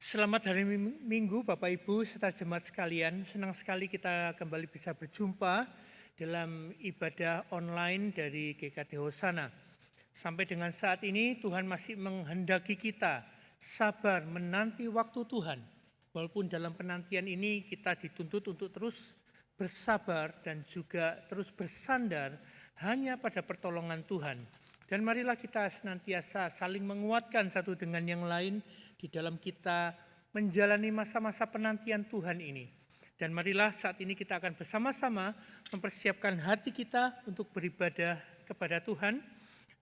Selamat hari Minggu Bapak Ibu serta jemaat sekalian. Senang sekali kita kembali bisa berjumpa dalam ibadah online dari GKT Hosana. Sampai dengan saat ini Tuhan masih menghendaki kita sabar menanti waktu Tuhan. Walaupun dalam penantian ini kita dituntut untuk terus bersabar dan juga terus bersandar hanya pada pertolongan Tuhan. Dan marilah kita senantiasa saling menguatkan satu dengan yang lain di dalam kita menjalani masa-masa penantian Tuhan ini. Dan marilah saat ini kita akan bersama-sama mempersiapkan hati kita untuk beribadah kepada Tuhan.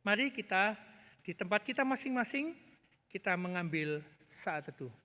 Mari kita di tempat kita masing-masing, kita mengambil saat teduh.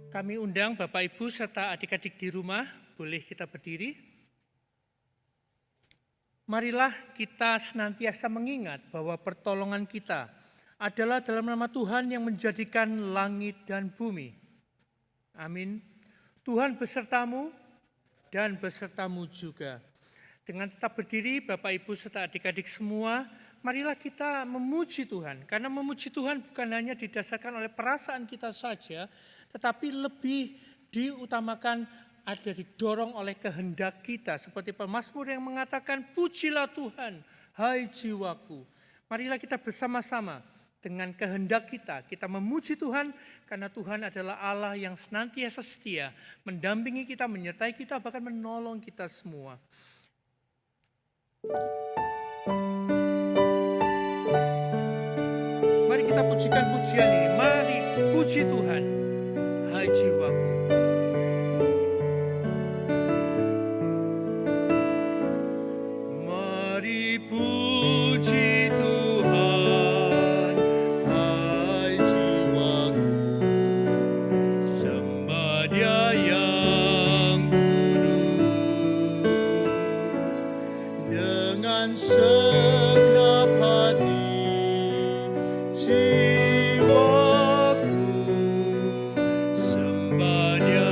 Kami undang Bapak Ibu serta adik-adik di rumah, boleh kita berdiri. Marilah kita senantiasa mengingat bahwa pertolongan kita adalah dalam nama Tuhan yang menjadikan langit dan bumi. Amin. Tuhan besertamu dan besertamu juga. Dengan tetap berdiri Bapak Ibu serta adik-adik semua, marilah kita memuji Tuhan. Karena memuji Tuhan bukan hanya didasarkan oleh perasaan kita saja, tetapi lebih diutamakan ada didorong oleh kehendak kita. Seperti pemazmur yang mengatakan, pujilah Tuhan, hai jiwaku. Marilah kita bersama-sama dengan kehendak kita memuji Tuhan, karena Tuhan adalah Allah yang senantiasa setia, mendampingi kita, menyertai kita, bahkan menolong kita semua. Mari kita pujikan pujian ini, mari puji Tuhan, hai jiwaku. Mari puji Tuhan, hai jiwaku, sembah Dia yang kudus dengan segenap hati. Jiwaku sembah Dia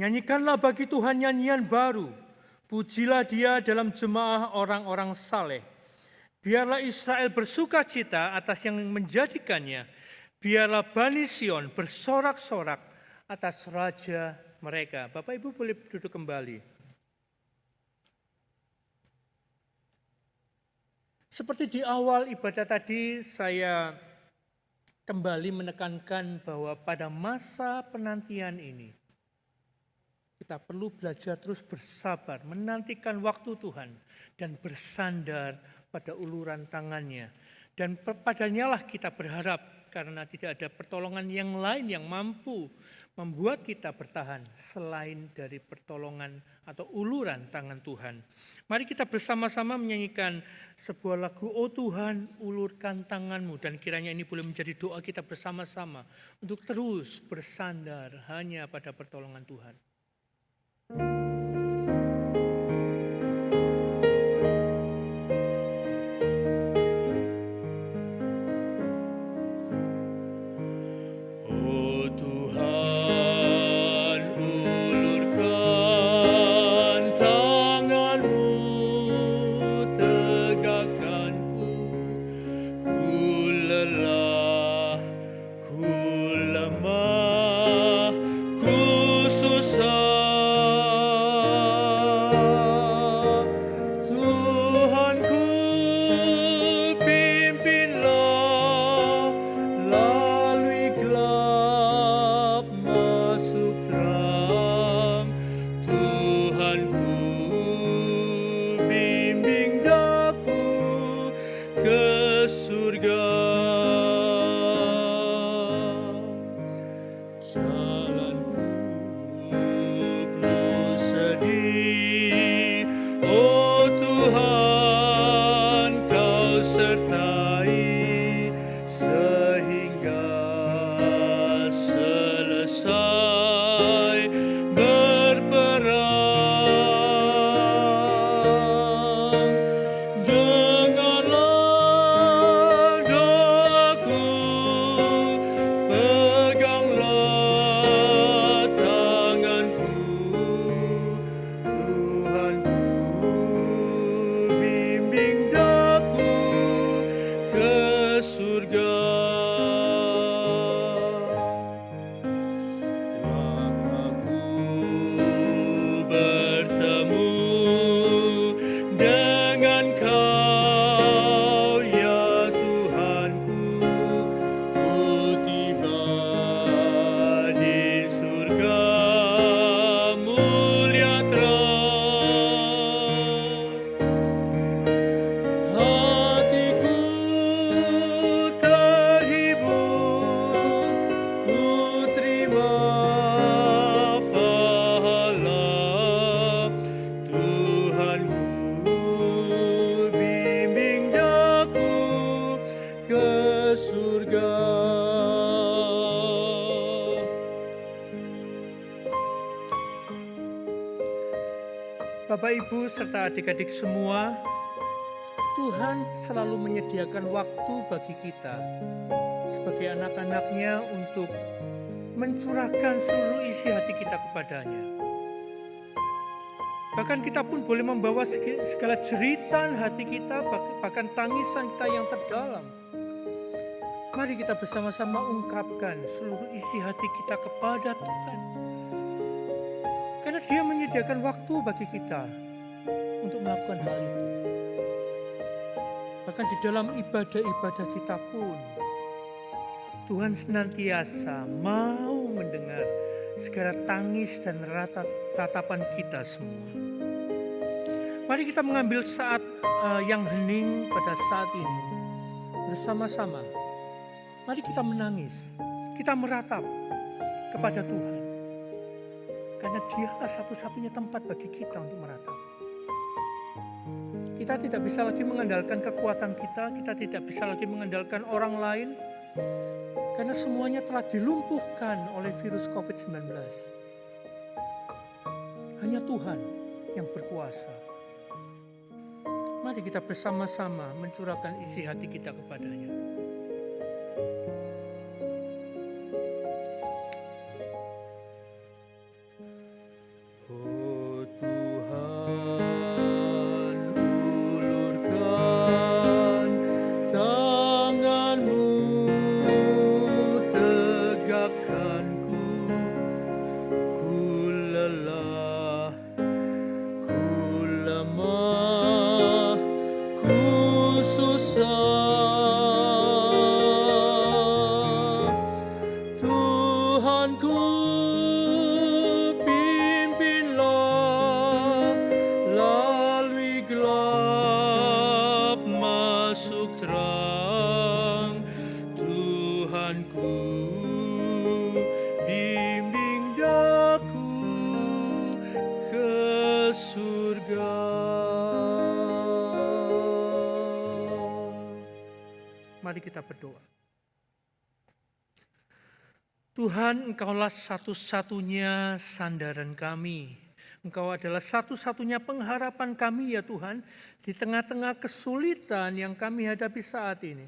Nyanyikanlah bagi Tuhan nyanyian baru. Pujilah Dia dalam jemaah orang-orang saleh. Biarlah Israel bersuka cita atas yang menjadikannya. Biarlah Bani Sion bersorak-sorak atas raja mereka. Bapak Ibu boleh duduk kembali. Seperti di awal ibadah tadi, saya kembali menekankan bahwa pada masa penantian ini, kita perlu belajar terus bersabar, menantikan waktu Tuhan, dan bersandar pada uluran tangannya. Dan padanya lah kita berharap, karena tidak ada pertolongan yang lain yang mampu membuat kita bertahan selain dari pertolongan atau uluran tangan Tuhan. Mari kita bersama-sama menyanyikan sebuah lagu, "Oh Tuhan, ulurkan tanganmu." Dan kiranya ini boleh menjadi doa kita bersama-sama untuk terus bersandar hanya pada pertolongan Tuhan. Bapak, Ibu, serta adik-adik semua, Tuhan selalu menyediakan waktu bagi kita sebagai anak-anaknya untuk mencurahkan seluruh isi hati kita kepadanya. Bahkan kita pun boleh membawa segala jeritan hati kita, bahkan tangisan kita yang terdalam. Mari kita bersama-sama ungkapkan seluruh isi hati kita kepada Tuhan. Karena Dia menyediakan waktu bagi kita untuk melakukan hal itu. Bahkan di dalam ibadah-ibadah kita pun, Tuhan senantiasa mau mendengar segala tangis dan ratapan kita semua. Mari kita mengambil saat yang hening pada saat ini bersama-sama. Mari kita menangis, kita meratap kepada Tuhan. Karena Dialah satu-satunya tempat bagi kita untuk meratap. Kita tidak bisa lagi mengandalkan kekuatan kita tidak bisa lagi mengandalkan orang lain. Karena semuanya telah dilumpuhkan oleh virus COVID-19. Hanya Tuhan yang berkuasa. Mari kita bersama-sama mencurahkan isi hati kita kepadanya. kuasa. Tuhanku, pimpinlah lalui gelap masuk terang. Tuhanku, bimbing daku ke surga. Mari kita berdoa. Tuhan, Engkaulah satu-satunya sandaran kami. Engkau adalah satu-satunya pengharapan kami ya Tuhan, di tengah-tengah kesulitan yang kami hadapi saat ini.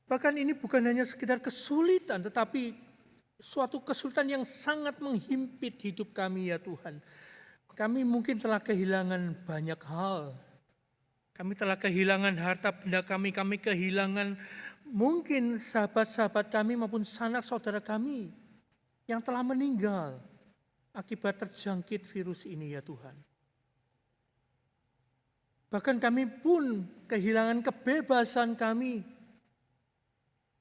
Bahkan ini bukan hanya sekedar kesulitan, tetapi suatu kesulitan yang sangat menghimpit hidup kami ya Tuhan. Kami mungkin telah kehilangan banyak hal. Kami telah kehilangan harta benda kami kehilangan mungkin sahabat-sahabat kami maupun sanak saudara kami yang telah meninggal akibat terjangkit virus ini ya Tuhan. Bahkan kami pun kehilangan kebebasan kami.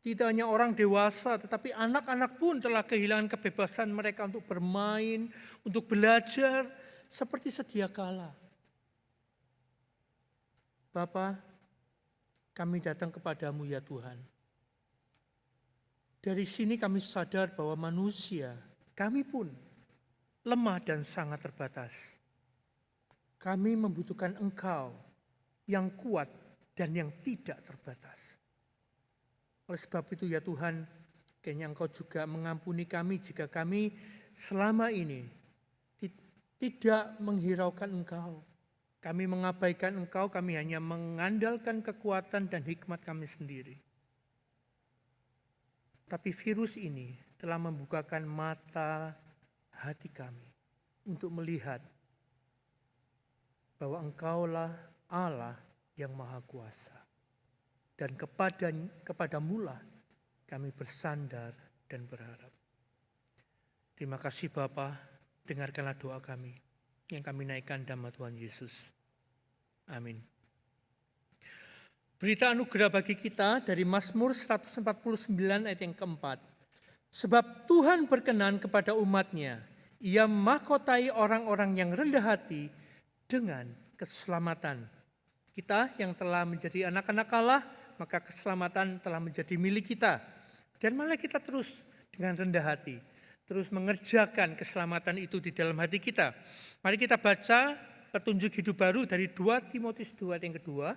Tidak hanya orang dewasa, tetapi anak-anak pun telah kehilangan kebebasan mereka untuk bermain, untuk belajar seperti sedia kala. Bapa, kami datang kepadamu ya Tuhan. Dari sini kami sadar bahwa manusia, kami pun lemah dan sangat terbatas. Kami membutuhkan Engkau yang kuat dan yang tidak terbatas. Oleh sebab itu ya Tuhan, kiranya Engkau juga mengampuni kami jika kami selama ini tidak menghiraukan Engkau. Kami mengabaikan Engkau, kami hanya mengandalkan kekuatan dan hikmat kami sendiri. Tapi virus ini telah membukakan mata hati kami untuk melihat bahwa Engkaulah Allah yang Maha Kuasa. Dan kepadamulah kami bersandar dan berharap. Terima kasih Bapa, dengarkanlah doa kami yang kami naikkan dalam nama Tuhan Yesus. Amin. Berita anugerah bagi kita dari Mazmur 149 ayat yang keempat. Sebab Tuhan berkenan kepada umat-Nya, Ia mahkotai orang-orang yang rendah hati dengan keselamatan. Kita yang telah menjadi anak-anak Allah, maka keselamatan telah menjadi milik kita. Dan malah kita terus dengan rendah hati, terus mengerjakan keselamatan itu di dalam hati kita. Mari kita baca petunjuk hidup baru dari 2 Timotius 2 ayat yang kedua.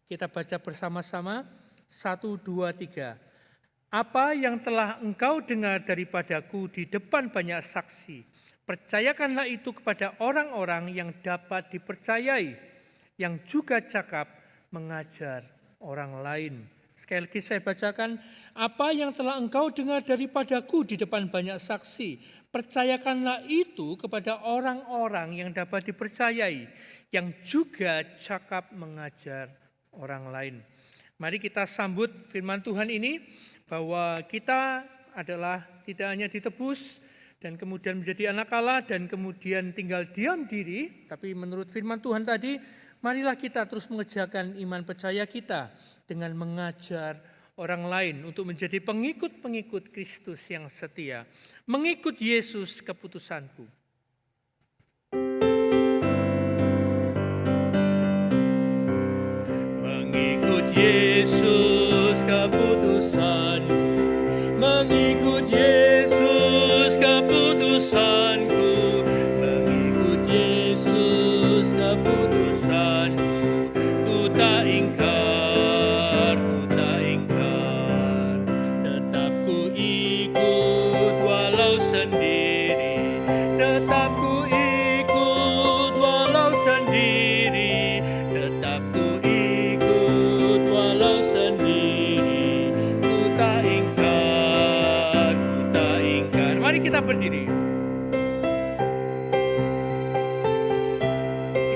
Kita baca bersama-sama 1, 2, 3. Apa yang telah engkau dengar daripadaku di depan banyak saksi, percayakanlah itu kepada orang-orang yang dapat dipercayai, yang juga cakap mengajar orang lain. Sekali lagi saya bacakan, apa yang telah engkau dengar daripadaku di depan banyak saksi, percayakanlah itu kepada orang-orang yang dapat dipercayai, yang juga cakap mengajar orang lain. Mari kita sambut firman Tuhan ini, bahwa kita adalah tidak hanya ditebus dan kemudian menjadi anak Allah dan kemudian tinggal diam diri, tapi menurut firman Tuhan tadi, marilah kita terus mengerjakan iman percaya kita dengan mengajar orang lain untuk menjadi pengikut-pengikut Kristus yang setia. Mengikut Yesus keputusanku. Mengikut Yesus keputusanku. Mengikut Yesus keputusanku. Mengikut Yesus keputusanku. Ku tak ingkar, ku tak ingkar. Tetap ku ikut walau sendiri. Tetap ku ikut walau sendiri. Tetap ku ikut walau sendiri. Ku tak ingkar, ku tak ingkar. Mari kita berdiri.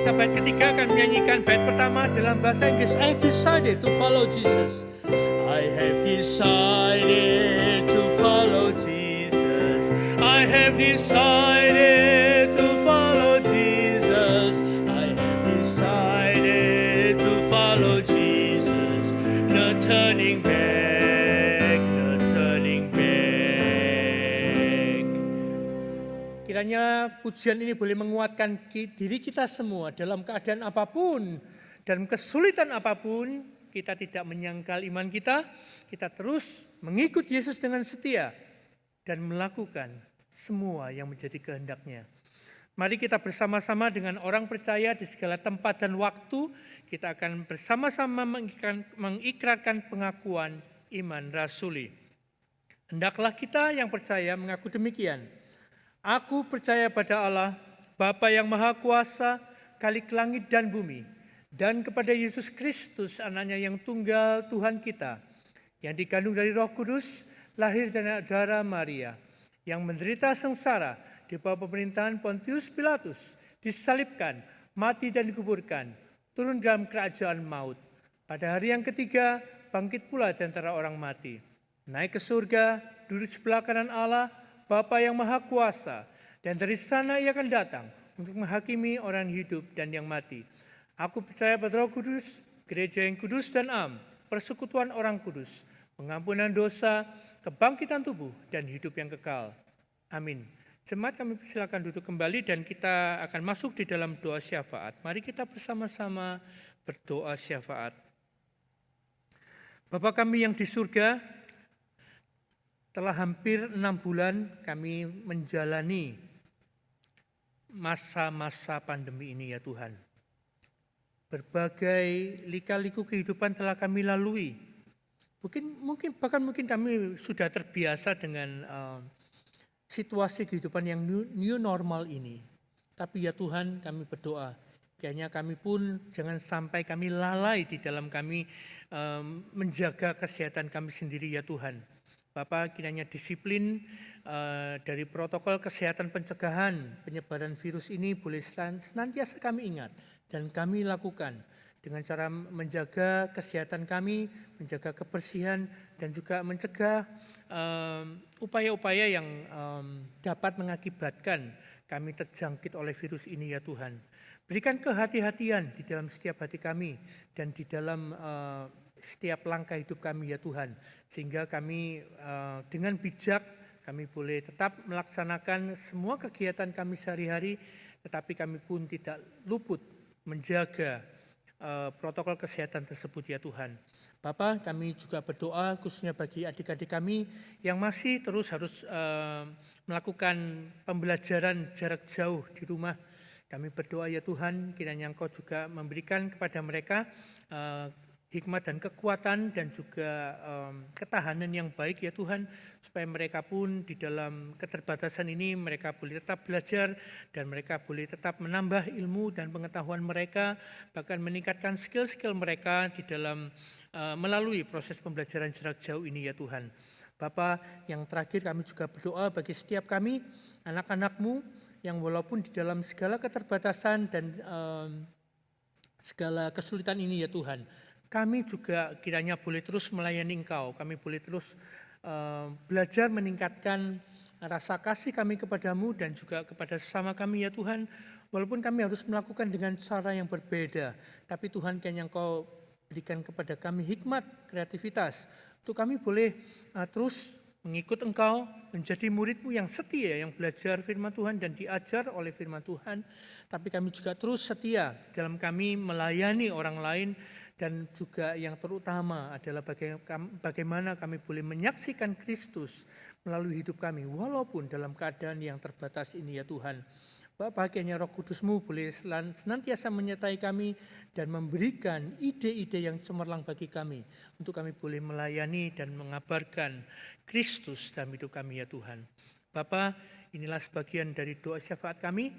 Kita bait ketiga akan menyanyikan bait pertama dalam bahasa Inggris. I have decided to follow Jesus. I have decided to follow Jesus. I have decided to follow Jesus. I have decided to follow turning back, no turning back. Kiranya pujian ini boleh menguatkan diri kita semua dalam keadaan apapun, dalam kesulitan apapun, kita tidak menyangkal iman kita terus mengikut Yesus dengan setia dan melakukan semua yang menjadi kehendak-Nya. Mari kita bersama-sama dengan orang percaya di segala tempat dan waktu, kita akan bersama-sama mengikrarkan pengakuan iman rasuli. Hendaklah kita yang percaya mengaku demikian. Aku percaya pada Allah, Bapa yang Maha Kuasa, Khalik langit dan bumi, dan kepada Yesus Kristus, Anaknya yang tunggal Tuhan kita, yang dikandung dari Roh Kudus, lahir dari darah Maria, yang menderita sengsara di bawah pemerintahan Pontius Pilatus, disalibkan, mati dan dikuburkan, turun dalam kerajaan maut. Pada hari yang ketiga, bangkit pula di antara orang mati, naik ke surga, duduk sebelah kanan Allah, Bapa yang Maha Kuasa, dan dari sana Ia akan datang untuk menghakimi orang hidup dan yang mati. Aku percaya pada Roh Kudus, gereja yang kudus dan am, persekutuan orang kudus, pengampunan dosa, kebangkitan tubuh, dan hidup yang kekal. Amin. Jemaat, kami persilakan duduk kembali dan kita akan masuk di dalam doa syafaat. Mari kita bersama-sama berdoa syafaat. Bapa kami yang di surga, telah hampir 6 bulan kami menjalani masa-masa pandemi ini ya Tuhan. Berbagai lika-liku kehidupan telah kami lalui. Mungkin kami sudah terbiasa dengan situasi kehidupan yang new normal ini. Tapi ya Tuhan, kami berdoa, kiranya kami pun jangan sampai kami lalai di dalam kami menjaga kesehatan kami sendiri ya Tuhan. Bapak, kiranya disiplin dari protokol kesehatan pencegahan penyebaran virus ini boleh senantiasa kami ingat dan kami lakukan dengan cara menjaga kesehatan kami, menjaga kebersihan, dan juga mencegah upaya-upaya yang dapat mengakibatkan kami terjangkit oleh virus ini ya Tuhan. Berikan kehati-hatian di dalam setiap hati kami dan di dalam setiap langkah hidup kami ya Tuhan, sehingga kami dengan bijak kami boleh tetap melaksanakan semua kegiatan kami sehari-hari, tetapi kami pun tidak luput menjaga protokol kesehatan tersebut ya Tuhan. Bapa, kami juga berdoa khususnya bagi adik-adik kami yang masih terus harus melakukan pembelajaran jarak jauh di rumah. Kami berdoa ya Tuhan, kiranya Engkau juga memberikan kepada mereka hikmat dan kekuatan dan juga ketahanan yang baik ya Tuhan, supaya mereka pun di dalam keterbatasan ini mereka boleh tetap belajar dan mereka boleh tetap menambah ilmu dan pengetahuan mereka, bahkan meningkatkan skill-skill mereka di dalam melalui proses pembelajaran jarak jauh ini ya Tuhan. Bapa, yang terakhir kami juga berdoa bagi setiap kami, anak-anak-Mu yang walaupun di dalam segala keterbatasan dan segala kesulitan ini ya Tuhan, kami juga kiranya boleh terus melayani Engkau, kami boleh terus belajar meningkatkan rasa kasih kami kepadamu dan juga kepada sesama kami ya Tuhan. Walaupun kami harus melakukan dengan cara yang berbeda, tapi Tuhan kiranya Engkau berikan kepada kami hikmat, kreativitas, untuk kami boleh terus mengikut Engkau, menjadi murid-Mu yang setia, yang belajar firman Tuhan dan diajar oleh firman Tuhan. Tapi kami juga terus setia di dalam kami melayani orang lain, dan juga yang terutama adalah bagaimana kami boleh menyaksikan Kristus melalui hidup kami, walaupun dalam keadaan yang terbatas ini ya Tuhan. Bahagianya Roh Kudus-Mu boleh senantiasa menyertai kami dan memberikan ide-ide yang cemerlang bagi kami, untuk kami boleh melayani dan mengabarkan Kristus dalam hidup kami ya Tuhan. Bapa, inilah sebagian dari doa syafaat kami.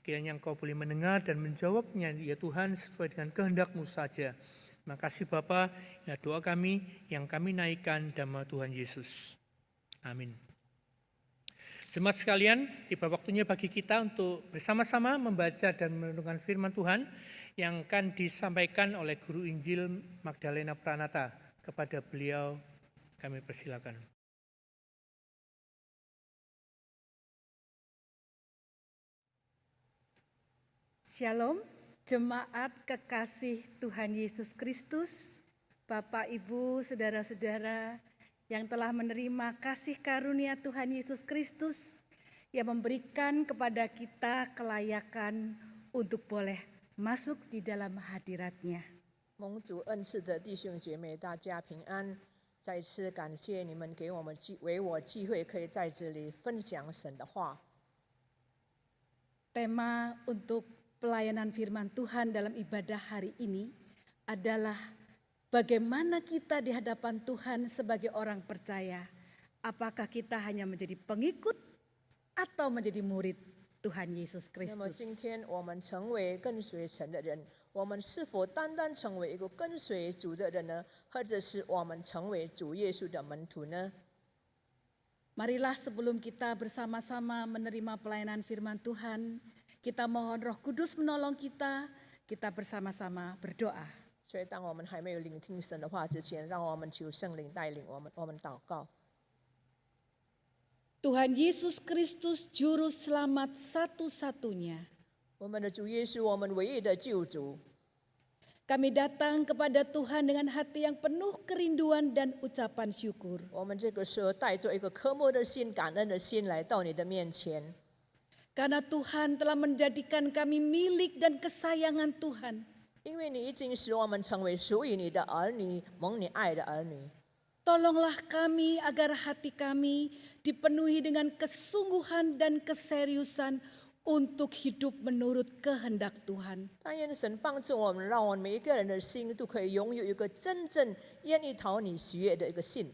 Kiranya Engkau boleh mendengar dan menjawabnya ya Tuhan sesuai dengan kehendak-Mu saja. Terima kasih Bapa, inilah doa kami yang kami naikkan dalam nama Tuhan Yesus. Amin. Jemaat sekalian, tiba waktunya bagi kita untuk bersama-sama membaca dan merenungkan firman Tuhan yang akan disampaikan oleh Guru Injil Magdalena Pranata. Kepada beliau kami persilakan. Shalom, jemaat kekasih Tuhan Yesus Kristus, Bapak, Ibu, saudara-saudara yang telah menerima kasih karunia Tuhan Yesus Kristus yang memberikan kepada kita kelayakan untuk boleh masuk di dalam hadirat-Nya. 蒙主恩赐的弟兄姐妹，大家平安。再次感谢你们给我们为我机会，可以在这里分享神的话。 Tema untuk pelayanan firman Tuhan dalam ibadah hari ini adalah bagaimana kita di hadapan Tuhan sebagai orang percaya. Apakah kita hanya menjadi pengikut atau menjadi murid Tuhan Yesus 那么今 Kristus? 天我们成为跟随神的人，我们是否单单成为一个跟随主的人呢？或者是我们成为主耶稣的门徒呢？ Marilah sebelum kita bersama-sama menerima pelayanan firman Tuhan, kita mohon Roh Kudus menolong kita, kita bersama-sama berdoa. 所以，当我们还没有聆听神的话之前，让我们求圣灵带领我们。我们祷告。 Tuhan Yesus Kristus Juru Selamat satu-satunya. 我们的主耶稣，我们唯一的救主， Kami datang kepada Tuhan dengan hati yang penuh kerinduan dan ucapan syukur. 我们这个时候带着一个渴慕的心、感恩的心来到你的面前。 Karena Tuhan telah menjadikan kami milik dan kesayangan Tuhan. 因为你已经使我们成为属于你的儿女，蒙你爱的儿女。 Tolonglah kami agar hati kami dipenuhi dengan kesungguhan dan keseriusan untuk hidup menurut kehendak Tuhan. 但愿神帮助我们，让我们每一个人的心都可以拥有一个真正愿意讨你喜悦的一个心。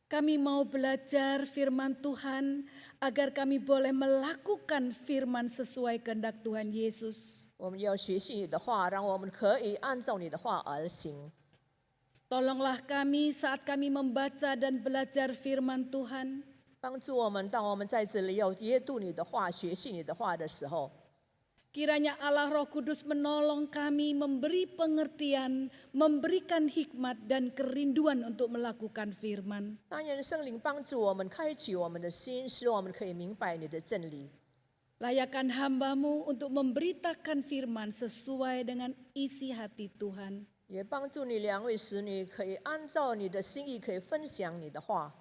Kami mau belajar firman Tuhan agar kami boleh melakukan firman sesuai kehendak Tuhan Yesus. 我们要学习你的话，让我们可以按照你的话而行。 Tolonglah kami saat kami membaca dan belajar firman Tuhan. 帮助我们，当我们在这里要阅读你的话、学习你的话的时候， Kiranya Allah Roh Kudus menolong kami memberi pengertian, memberikan hikmat dan kerinduan untuk melakukan firman. 但愿圣灵帮助我们，开启我们的心，使我们可以明白你的真理。 Layakan hamba-Mu untuk memberitakan firman sesuai dengan isi hati Tuhan. 也帮助你两位使女可以按照你的心意，可以分享你的话。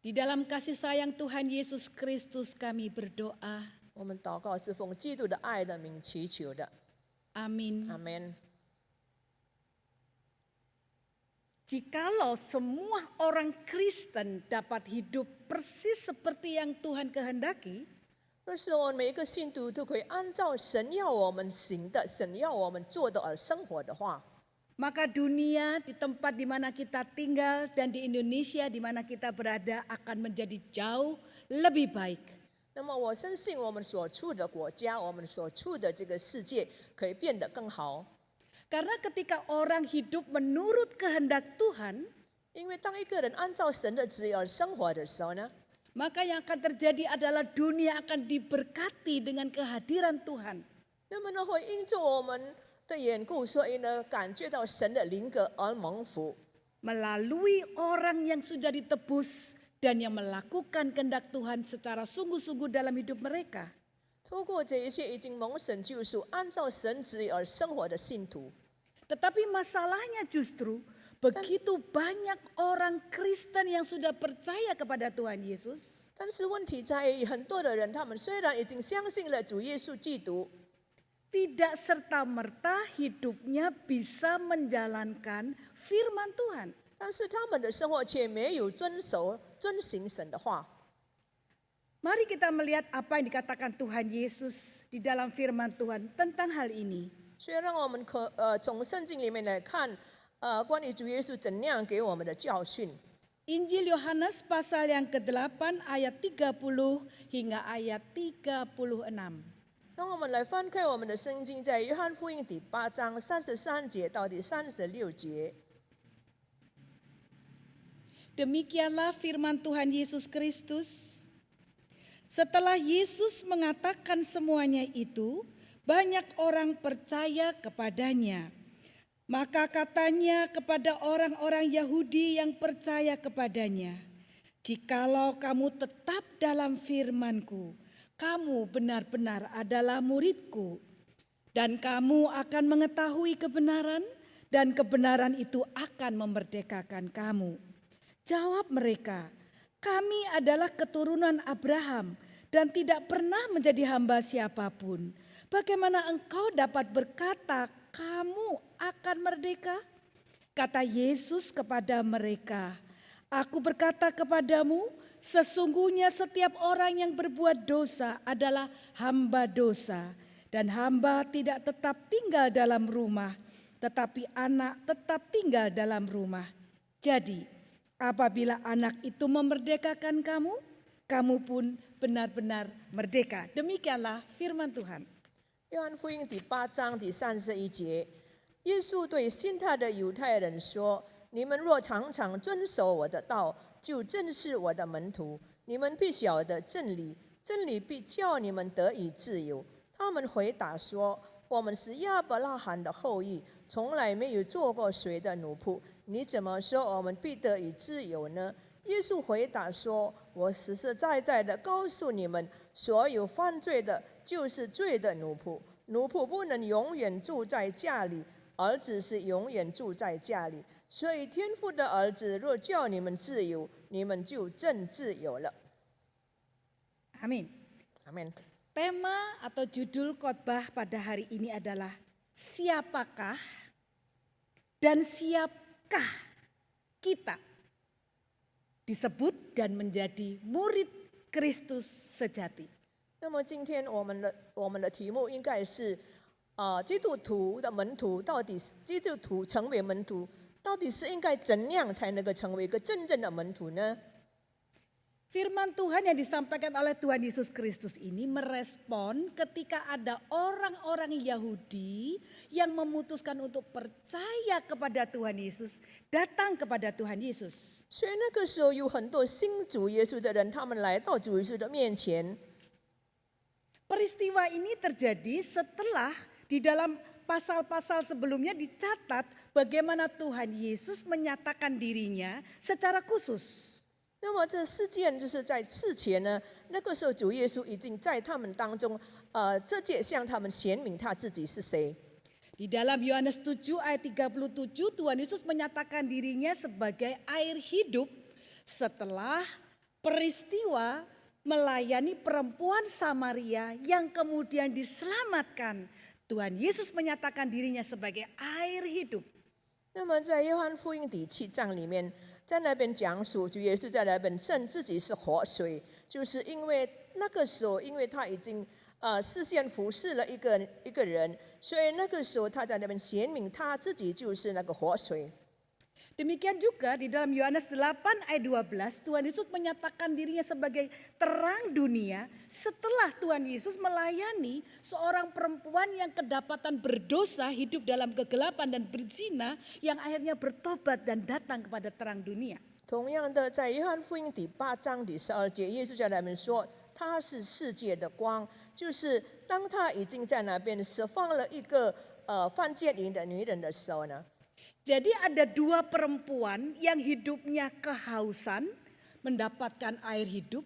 Di dalam kasih sayang Tuhan Yesus Kristus kami berdoa. 我们祷告是奉基督的爱的名祈求的， Amin. 阿门。 Jikalau semua orang Kristen dapat hidup persis seperti yang Tuhan kehendaki, 若是我们每一个信徒都可以按照神要我们行的、神要我们做的而生活的话， maka dunia di tempat di mana kita tinggal dan di Indonesia di mana kita berada akan menjadi jauh lebih baik. 那么我相信我们所处的国家，我们所处的这个世界可以变得更好。 Karena ketika orang hidup menurut kehendak Tuhan, 因为当一个人按照神的旨意而生活的时候呢， maka yang akan terjadi adalah dunia akan diberkati dengan kehadiran Tuhan. 那么呢会因着我们的缘故，所以呢感觉到神的灵格而蒙福。 Melalui orang yang sudah ditebus dan yang melakukan kehendak Tuhan secara sungguh-sungguh dalam hidup mereka. 透过这一切已经蒙神救赎、按照神旨意而生活的信徒， Tetapi masalahnya justru begitu banyak orang Kristen yang sudah percaya kepada Tuhan Yesus, 但是问题在于，很多的人他们虽然已经相信了主耶稣基督， tidak serta-merta hidupnya bisa menjalankan firman Tuhan. 但是他们的生活却没有遵行神的话。 Mari kita melihat apa yang dikatakan Tuhan Yesus di dalam firman Tuhan tentang hal ini. 所以让我们从圣经里面来看，关于主耶稣怎样给我们的教训。 Injil Yohanes pasal yang ke-8 ayat 30 hingga ayat 36. 让我们来翻开我们的圣经，在约翰福音第8章33节到第36节。 Demikianlah firman Tuhan Yesus Kristus. Setelah Yesus mengatakan semuanya itu, banyak orang percaya kepadanya. Maka katanya kepada orang-orang Yahudi yang percaya kepadanya, "Jikalau kamu tetap dalam firman-Ku, kamu benar-benar adalah murid-Ku, dan kamu akan mengetahui kebenaran, dan kebenaran itu akan memerdekakan kamu. Jawab mereka, kami adalah keturunan Abraham dan tidak pernah menjadi hamba siapapun. Bagaimana engkau dapat berkata kamu akan merdeka? Kata Yesus kepada mereka, aku berkata kepadamu, sesungguhnya setiap orang yang berbuat dosa adalah hamba dosa. Dan hamba tidak tetap tinggal dalam rumah, tetapi anak tetap tinggal dalam rumah. Jadi, apabila anak itu memerdekakan kamu, kamu pun benar-benar merdeka. Demikianlah firman Tuhan. 约翰福音第8章第31节，耶稣对信他的犹太人说：“你们若常常遵守我的道，就正是我的门徒。你们必晓得真理，真理必叫你们得以自由。”他们回答说：“我们是亚伯拉罕的后裔，从来没有做过谁的奴仆。你怎么说我们必得以自由呢？”耶稣回答说：“我实实在在的告诉你们，所有犯罪的，就是罪的奴仆。奴仆不能永远住在家里，儿子是永远住在家里。所以天父的儿子若叫你们自由，你们就真自由了。” Amin. Amin. Tema atau judul khotbah pada hari ini adalah siapakah dan siapkah kita disebut dan menjadi murid Kristus sejati. 那么今天我们的题目应该是，基督徒的门徒到底，基督徒成为门徒，到底是应该怎样才能够成为一个真正的门徒呢？ Firman Tuhan yang disampaikan oleh Tuhan Yesus Kristus ini merespon ketika ada orang-orang Yahudi yang memutuskan untuk percaya kepada Tuhan Yesus, datang kepada Tuhan Yesus. 所以那个时候有很多信主耶稣的人，他们来到主耶稣的面前。 Peristiwa ini terjadi setelah di dalam pasal-pasal sebelumnya dicatat bagaimana Tuhan Yesus menyatakan dirinya secara khusus. 那么这事件就是在事前呢，那个时候主耶稣已经在他们当中，直接向他们显明他自己是谁。 Di dalam Yohanes 7 ayat 37 Tuhan Yesus menyatakan dirinya sebagai air hidup setelah peristiwa melayani perempuan Samaria yang kemudian diselamatkan. Tuhan Yesus menyatakan dirinya sebagai air hidup. 那么在约翰福音第7章里面，在那边讲述主耶稣在那边称自己是活水，就是因为那个时候，因为他已经事先服侍了一个人，所以那个时候他在那边显明他自己就是那个活水。 Demikian juga di dalam Yohanes 8 ayat 12 Tuhan Yesus menyatakan dirinya sebagai terang dunia setelah Tuhan Yesus melayani seorang perempuan yang kedapatan berdosa hidup dalam kegelapan dan berzina yang akhirnya bertobat dan datang kepada terang dunia. 同样的，在约翰福音第8章第12节，耶稣在那边说他是世界的光，就是当他已经在那边释放了一个犯奸淫的女人的时候呢。 Jadi ada dua perempuan yang hidupnya kehausan mendapatkan air hidup.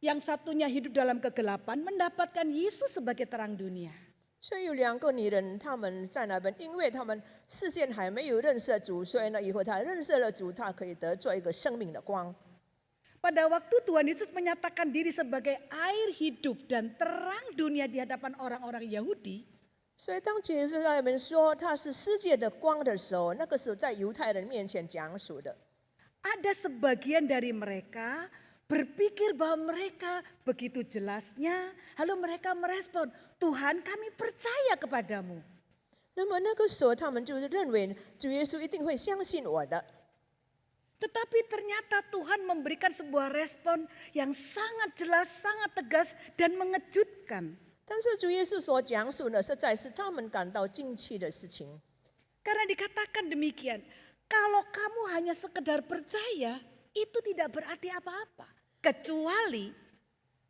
Yang satunya hidup dalam kegelapan mendapatkan Yesus sebagai terang dunia. 所以有2个女人，她们在那边，因为她们事先还没有认识主，所以呢，以后她认识了主，她可以得做一个生命的光。 Pada waktu Tuhan Yesus menyatakan diri sebagai air hidup dan terang dunia di hadapan orang-orang Yahudi. 所以当主耶稣在那边说他是世界的光的时候，那个时候在犹太人面前讲述的。 Ada sebagian dari mereka berpikir bahwa mereka begitu jelasnya, lalu mereka merespon, Tuhan kami percaya kepadamu. 那么那个时候他们就是认为主耶稣一定会相信我的。 Tetapi ternyata Tuhan memberikan sebuah respon yang sangat jelas, sangat tegas dan mengejutkan. 但是主耶稣所讲述的实在是他们感到惊奇的事情。 Karena dikatakan demikian, kalau kamu hanya sekedar percaya, itu tidak berarti apa-apa. Kecuali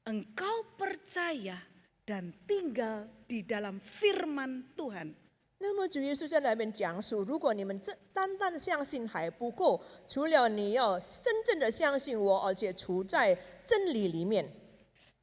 engkau percaya dan tinggal di dalam firman Tuhan. 那么主耶稣在那边讲述，如果你们单单相信还不够，除了你要真正的相信我，而且处在真理里面。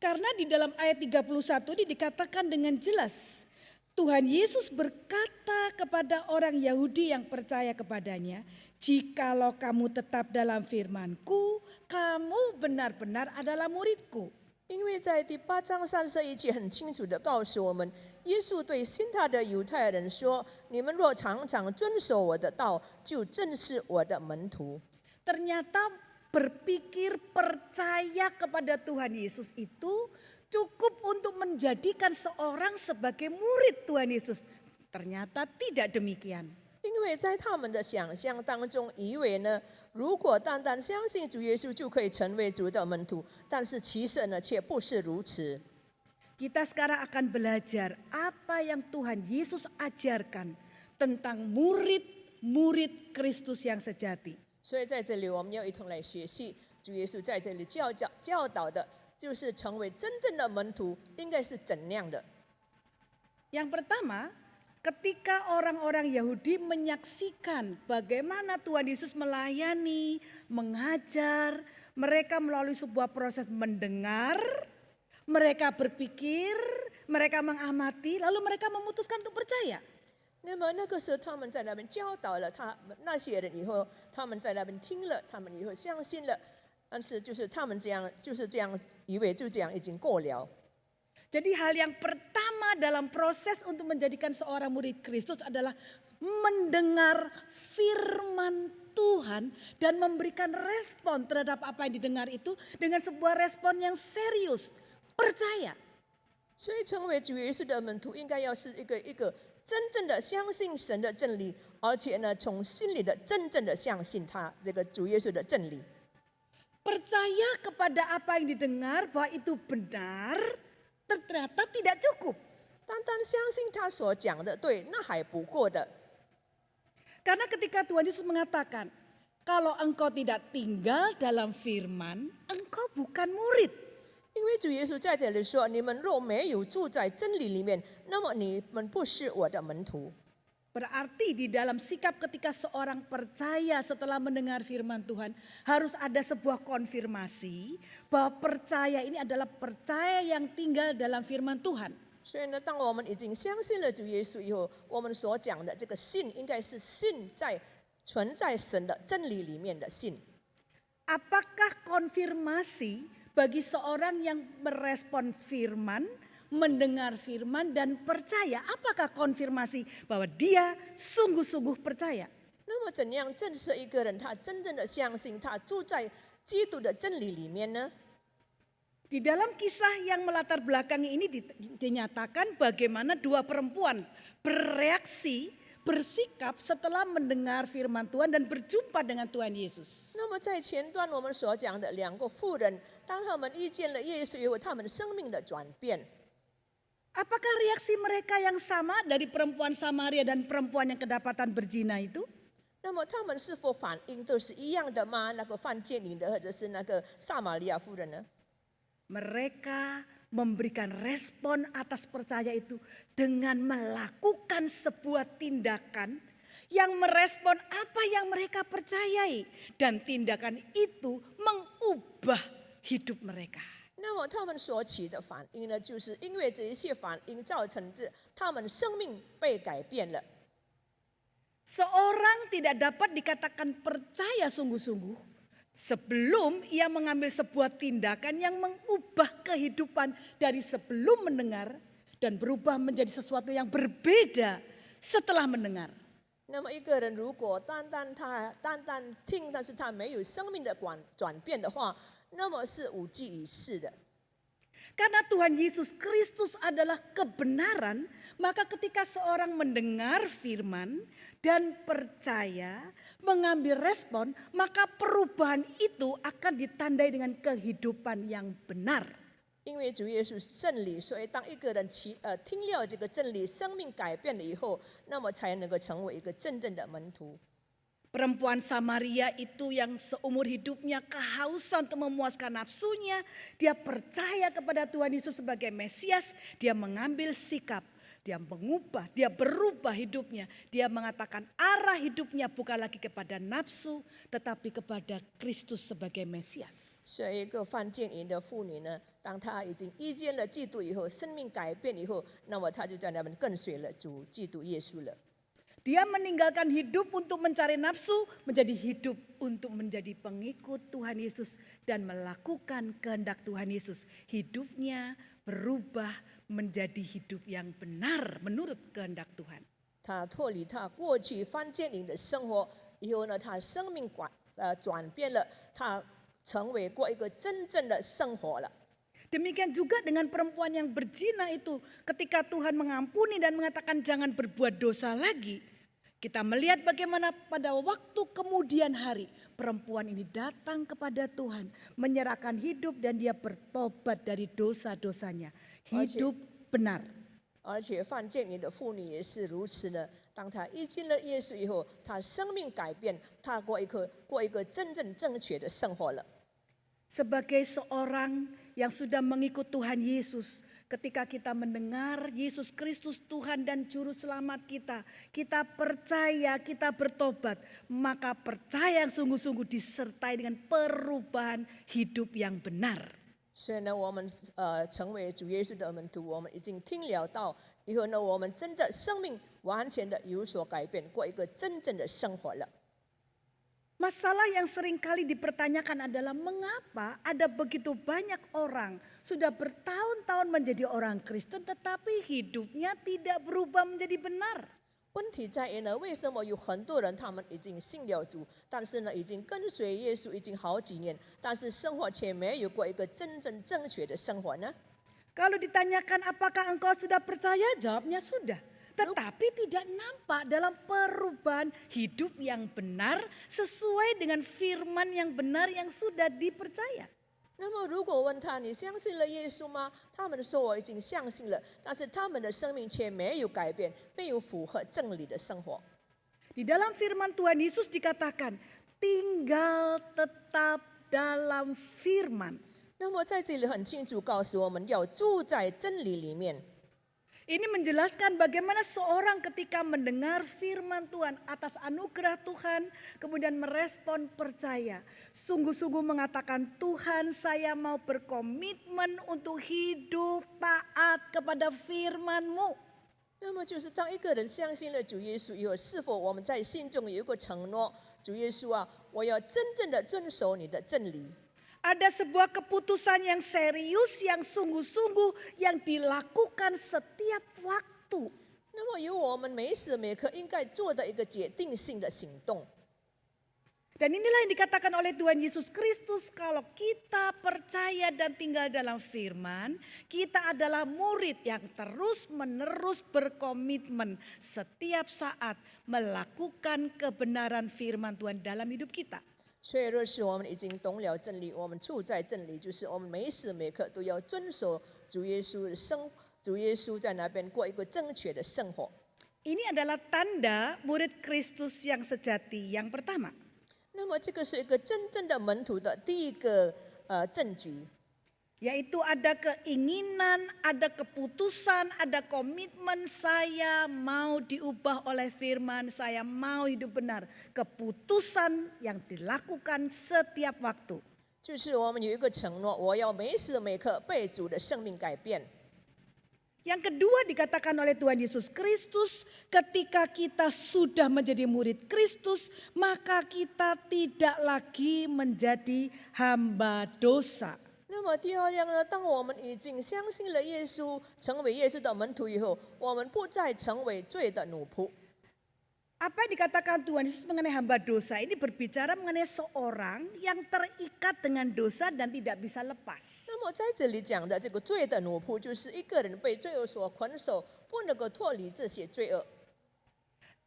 Karena di dalam ayat 31 ini dikatakan dengan jelas, Tuhan Yesus berkata kepada orang Yahudi yang percaya kepadanya, "Jikalau kamu tetap dalam firman-Ku, kamu benar-benar adalah murid-Ku." 因为在第8章31节很清楚地告诉我们，耶稣对信他的犹太人说：“你们若常常遵守我的道，就正是我的门徒。” Ternyata berpikir percaya kepada Tuhan Yesus itu cukup untuk menjadikan seorang sebagai murid Tuhan Yesus. Ternyata tidak demikian. 因为在他们的想象当中，以为呢，如果单单相信主耶稣就可以成为主的门徒，但是其实呢，却不是如此。 Kita sekarang akan belajar apa yang Tuhan Yesus ajarkan tentang murid-murid Kristus yang sejati. 所以在这里，我们要一同来学习主耶稣在这里教导的，就是成为真正的门徒应该是怎样的。 Yang pertama, ketika orang-orang Yahudi menyaksikan bagaimana Tuhan Yesus melayani, mengajar, mereka melalui sebuah proses mendengar, mereka berpikir, mereka mengamati, lalu mereka memutuskan untuk percaya. 那么那个时候，他们在那边教导了那些人以后，他们在那边听了，他们以后相信了，但是就是他们这样，就是这样以为就这样已经过了。 Jadi hal yang pertama dalam proses untuk menjadikan seorang murid Kristus adalah mendengar firman Tuhan dan memberikan respon terhadap apa yang didengar itu dengan sebuah respon yang serius, percaya. 所以成为主耶稣的门徒，应该要是一个真正的相信神的真理，而且呢，从心里的真正的相信他这个主耶稣的真理。 Percaya kepada apa yang didengar bahwa itu benar, ternyata tidak cukup. 单单相信他所讲的对，那还不够的。 Karena ketika Tuhan Yesus mengatakan, kalau engkau tidak tinggal dalam firman, engkau bukan murid. 因为主耶稣在这里说：“你们若没有住在真理里面，那么你们不是我的门徒。” Berarti di dalam sikap ketika seorang percaya setelah mendengar firman Tuhan, harus ada sebuah konfirmasi bahwa percaya ini adalah percaya yang tinggal dalam firman Tuhan. 所以呢，当我们已经相信了主耶稣以后，我们所讲的这个信，应该是信在存在神的真理里面的信。 Apakah konfirmasi bagi seorang yang merespon firman, mendengar firman dan percaya? Apakah konfirmasi bahwa dia sungguh-sungguh percaya? 那么，怎样证实一个人他真正的相信他住在基督的真理里面呢？ Di dalam kisah yang melatar belakangi ini dinyatakan bagaimana dua perempuan bereaksi, bersikap setelah mendengar firman Tuhan dan berjumpa dengan Tuhan Yesus. 那么在前端我们所讲的两个妇人，当他们遇见了耶稣以后，他们生命的转变。 Apakah reaksi mereka yang sama dari perempuan Samaria dan perempuan yang kedapatan berzina itu? 那么他们是否反应都是一样的吗？那个犯奸淫的，或者是那个撒玛利亚妇人呢？ Mereka memberikan respon atas percaya itu dengan melakukan sebuah tindakan yang merespon apa yang mereka percayai. Dan tindakan itu mengubah hidup mereka. 那么他们所起的反应呢，就是因为这一切反应造成他们生命被改变了。 Seorang tidak dapat dikatakan percaya sungguh-sungguh sebelum ia mengambil sebuah tindakan yang mengubah kehidupan dari sebelum mendengar dan berubah menjadi sesuatu yang berbeda setelah mendengar. 那么一个人如果单单听，但是他没有生命的转变的话，那么是无济于事的。 Karena Tuhan Yesus Kristus adalah kebenaran, maka ketika seorang mendengar firman dan percaya, mengambil respon, maka perubahan itu akan ditandai dengan kehidupan yang benar. 因为主耶稣是真理，所以当一个人听了这个真理，生命改变了以后，那么才能够成为一个真正的门徒。 Perempuan Samaria itu yang seumur hidupnya kehausan untuk memuaskan nafsunya. Dia percaya kepada Tuhan Yesus sebagai Mesias. Dia mengambil sikap. Dia mengubah, dia berubah hidupnya. Dia mengatakan arah hidupnya bukan lagi kepada nafsu, tetapi kepada Kristus sebagai Mesias. 所以一个犯奸淫的妇女呢，当她已经遇见了基督以后，生命改变以后，那么她就在那边跟随了主基督耶稣了。 Dia meninggalkan hidup untuk mencari nafsu, menjadi hidup untuk menjadi pengikut Tuhan Yesus dan melakukan kehendak Tuhan Yesus. Hidupnya berubah menjadi hidup yang benar menurut kehendak Tuhan. 她脱离她过去犯奸淫的生活以后呢，她生命转变了，她成为过一个真正的生活了。 Demikian juga dengan perempuan yang berzina itu, ketika Tuhan mengampuni dan mengatakan jangan berbuat dosa lagi. Kita melihat bagaimana pada waktu kemudian hari perempuan ini datang kepada Tuhan, menyerahkan hidup dan dia bertobat dari dosa-dosanya. Hidup benar. 而且犯奸淫的妇女也是如此的。当她遇见了耶稣以后，她生命改变，她过一个真正正确的生活了。 Sebagai seorang yang sudah mengikut Tuhan Yesus, ketika kita mendengar Yesus Kristus Tuhan dan Juru Selamat kita, kita percaya, kita bertobat, maka percaya yang sungguh-sungguh disertai dengan perubahan hidup yang benar. 所以呢，我们成为主耶稣的门徒，我们已经听了道以后呢，我们真的生命完全的有所改变，过一个真正的生活了。 Masalah yang sering kali dipertanyakan adalah mengapa ada begitu banyak orang sudah bertahun-tahun menjadi orang Kristen tetapi hidupnya tidak berubah menjadi benar. 问题在于呢，为什么有很多人他们已经信了主，但是呢，已经跟随耶稣已经好几年，但是生活却没有过一个真正正确的生活呢？ Kalau ditanyakan apakah engkau sudah percaya, jawabnya sudah. Tetapi tidak nampak dalam perubahan hidup yang benar sesuai dengan firman yang benar yang sudah dipercaya. 那么，如果问他你相信了耶稣吗？他们说我已经相信了，但是他们的生命却没有改变，没有符合真理的生活。 Di dalam firman Tuhan Yesus dikatakan, tinggal tetap dalam firman. 那么在这里很清楚告诉我们要住在真理里面。 Ini menjelaskan bagaimana seorang ketika mendengar firman Tuhan atas anugerah Tuhan, kemudian merespon percaya. Sungguh-sungguh mengatakan, Tuhan saya mau berkomitmen untuk hidup taat kepada firman-Mu. 那么就是当一个人相信了主耶稣以后，是否我们在心中有一个承诺？主耶稣啊，我要真正的遵守你的真理。 Ada sebuah keputusan yang serius, yang sungguh-sungguh, yang dilakukan setiap waktu. 那么有我们每时每刻应该做的一个决定性的行动。 Dan inilah yang dikatakan oleh Tuhan Yesus Kristus, kalau kita percaya dan tinggal dalam firman, kita adalah murid yang terus-menerus berkomitmen setiap saat melakukan kebenaran firman Tuhan dalam hidup kita. 所以，若是我们已经懂了真理，我们处在真理，就是我们每时每刻都要遵守主耶稣的主耶稣在那边过一个正确的生活。 Ini adalah tanda murid Kristus yang sejati yang pertama. 那么，这个是一个真正的门徒的第一个证据。 Yaitu ada keinginan, ada keputusan, ada komitmen saya mau diubah oleh firman, saya mau hidup benar. Keputusan yang dilakukan setiap waktu. 就是我们有一个承诺，我要每时每刻被主的生命改变。 Yang kedua dikatakan oleh Tuhan Yesus Kristus, ketika kita sudah menjadi murid Kristus, maka kita tidak lagi menjadi hamba dosa. 那么第二样呢？当我们已经相信了耶稣，成为耶稣的门徒以后，我们不再成为罪的奴仆。 Apa yang dikatakan Tuhan Yesus mengenai hamba dosa ini berbicara mengenai seorang yang terikat dengan dosa dan tidak bisa lepas. 那么在这里讲的这个罪的奴仆，就是一个人被罪恶所捆守，不能够脱离这些罪恶。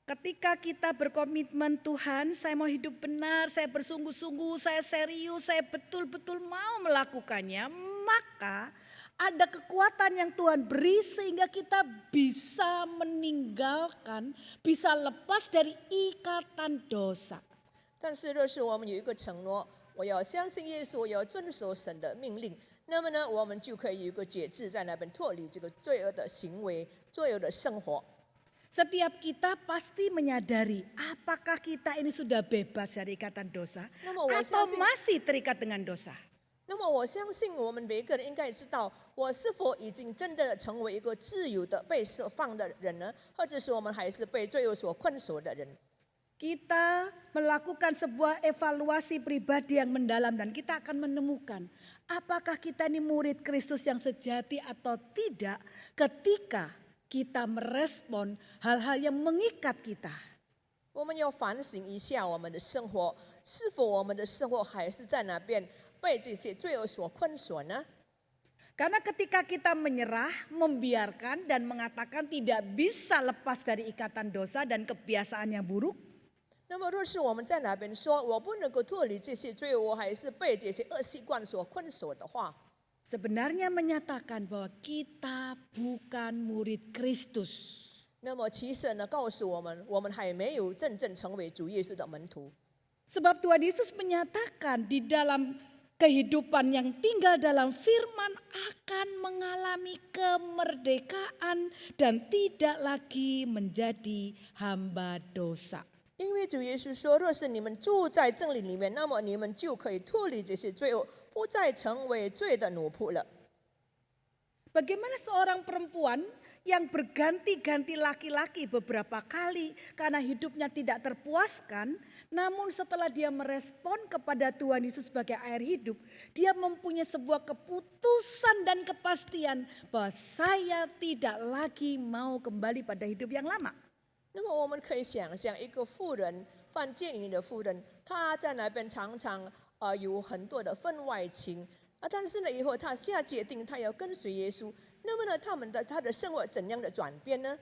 Ketika kita berkomitmen, Tuhan saya mau hidup benar, saya bersungguh-sungguh, saya serius, saya betul-betul mau melakukannya, maka ada kekuatan yang Tuhan beri sehingga kita bisa meninggalkan, bisa lepas dari ikatan dosa. 但是若是我们有一个承诺，我要相信耶稣，我要遵守神的命令，那么呢，我们就可以有一个节制在那边脱离这个罪恶的行为，自由的生活。 Setiap kita pasti menyadari apakah kita ini sudah bebas dari ikatan dosa Nama wa atau xiangxin- masih terikat dengan dosa. 那么我相信我们每个人应该知道，我是否已经真的成为一个自由的被释放的人呢？或者是我们还是被罪恶所困锁的人？ Kita melakukan sebuah evaluasi pribadi yang mendalam dan kita akan menemukan apakah kita ini murid Kristus yang sejati atau tidak ketika kita merespon hal-hal yang mengikat kita. 我们要反省一下我们的生活，是否我们的生活还是在那边被这些罪恶所困锁呢？ Karena ketika kita menyerah, membiarkan dan mengatakan tidak bisa lepas dari ikatan dosa dan kebiasaan yang buruk, 那么，若是我们在那边说我不能够脱离这些罪恶，我还是被这些恶习惯所困锁的话， sebenarnya menyatakan bahwa kita bukan murid Kristus. 那么其实呢，告诉我们还没有真正成为主耶稣的门徒。 Sebab Tuhan Yesus menyatakan di dalam kehidupan yang tinggal dalam firman akan mengalami kemerdekaan dan tidak lagi menjadi hamba dosa. 因为主耶稣说，若是你们住在真理里面，那么你们就可以脱离这些罪恶，不再成为罪的奴仆了。 Bagaimana seorang perempuan yang berganti-ganti laki-laki beberapa kali karena hidupnya tidak terpuaskan, namun setelah dia merespon kepada Tuhan Yesus sebagai air hidup, dia mempunyai sebuah keputusan dan kepastian bahwa saya tidak lagi mau kembali pada hidup yang lama. 那么我们可以想象，一个妇人犯奸淫的妇人，她在那边常常有很多的婚外情但是呢，以后她下决定，她要跟随耶稣。那么呢，她的生活怎样的转变呢？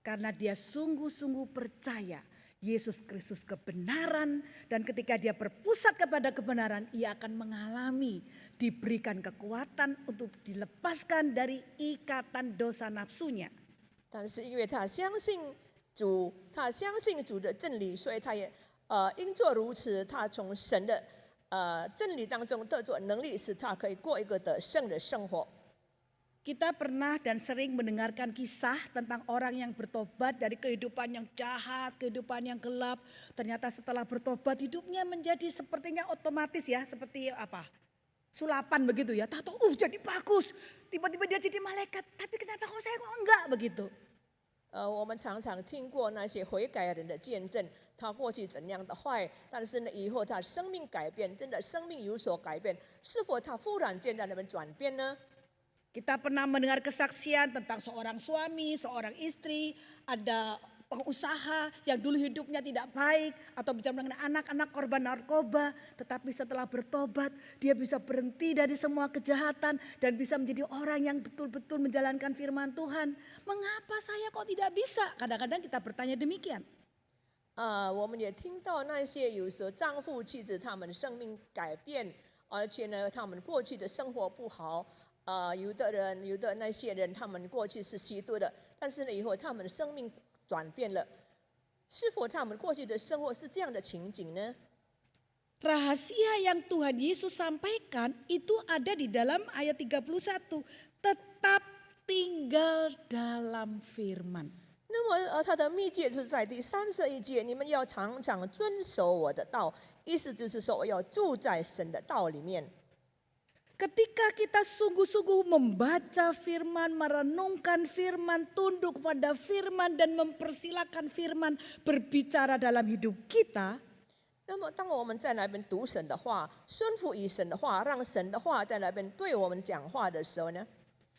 Karena dia sungguh-sungguh percaya Yesus Kristus kebenaran dan ketika dia berpusat kepada kebenaran ia akan mengalami diberikan kekuatan untuk dilepaskan dari ikatan dosa nafsunya. 但是因为她相信主，她相信主的真理，所以她也因做如此，她从神的真理当中得着能力，使她可以过一个得胜的生活。 Kita pernah dan sering mendengarkan kisah tentang orang yang bertobat dari kehidupan yang jahat, kehidupan yang gelap. Ternyata setelah bertobat hidupnya menjadi sepertinya otomatis ya, seperti apa? Sulapan begitu ya. Tahu jadi bagus. Tiba-tiba dia jadi malaikat. Tapi kenapa kalau saya kok enggak begitu? 我们常常听过那些悔改人的见证，他过去怎样的坏，但是呢，以后他生命改变，真的生命有所改变，是否他忽然间在那边转变呢？ Kita pernah mendengar kesaksian tentang seorang suami, seorang istri, ada pengusaha yang dulu hidupnya tidak baik atau bicara mengenai anak-anak korban narkoba, tetapi setelah bertobat dia bisa berhenti dari semua kejahatan dan bisa menjadi orang yang betul-betul menjalankan firman Tuhan. Mengapa saya kok tidak bisa? Kadang-kadang kita bertanya demikian. 我们也听到那些有时候丈夫妻子他们生命改变，而且呢，他们过去的生活不好。 有的那些人，他们过去是吸毒的，但是呢，以后他们的生命转变了，是否他们过去的生活是这样的情景呢？ Rahasia yang Tuhan Yesus sampaikan itu ada di dalam ayat 31, tetap tinggal dalam firman. 那么他的秘诀就是在第31节，你们要常常遵守我的道，意思就是说我要住在神的道里面。 Ketika kita sungguh-sungguh membaca firman, merenungkan firman, tunduk pada firman dan mempersilahkan firman berbicara dalam hidup kita, 那么当我们在那边读神的话，顺服于神的话，让神的话在那边对我们讲话的时候呢，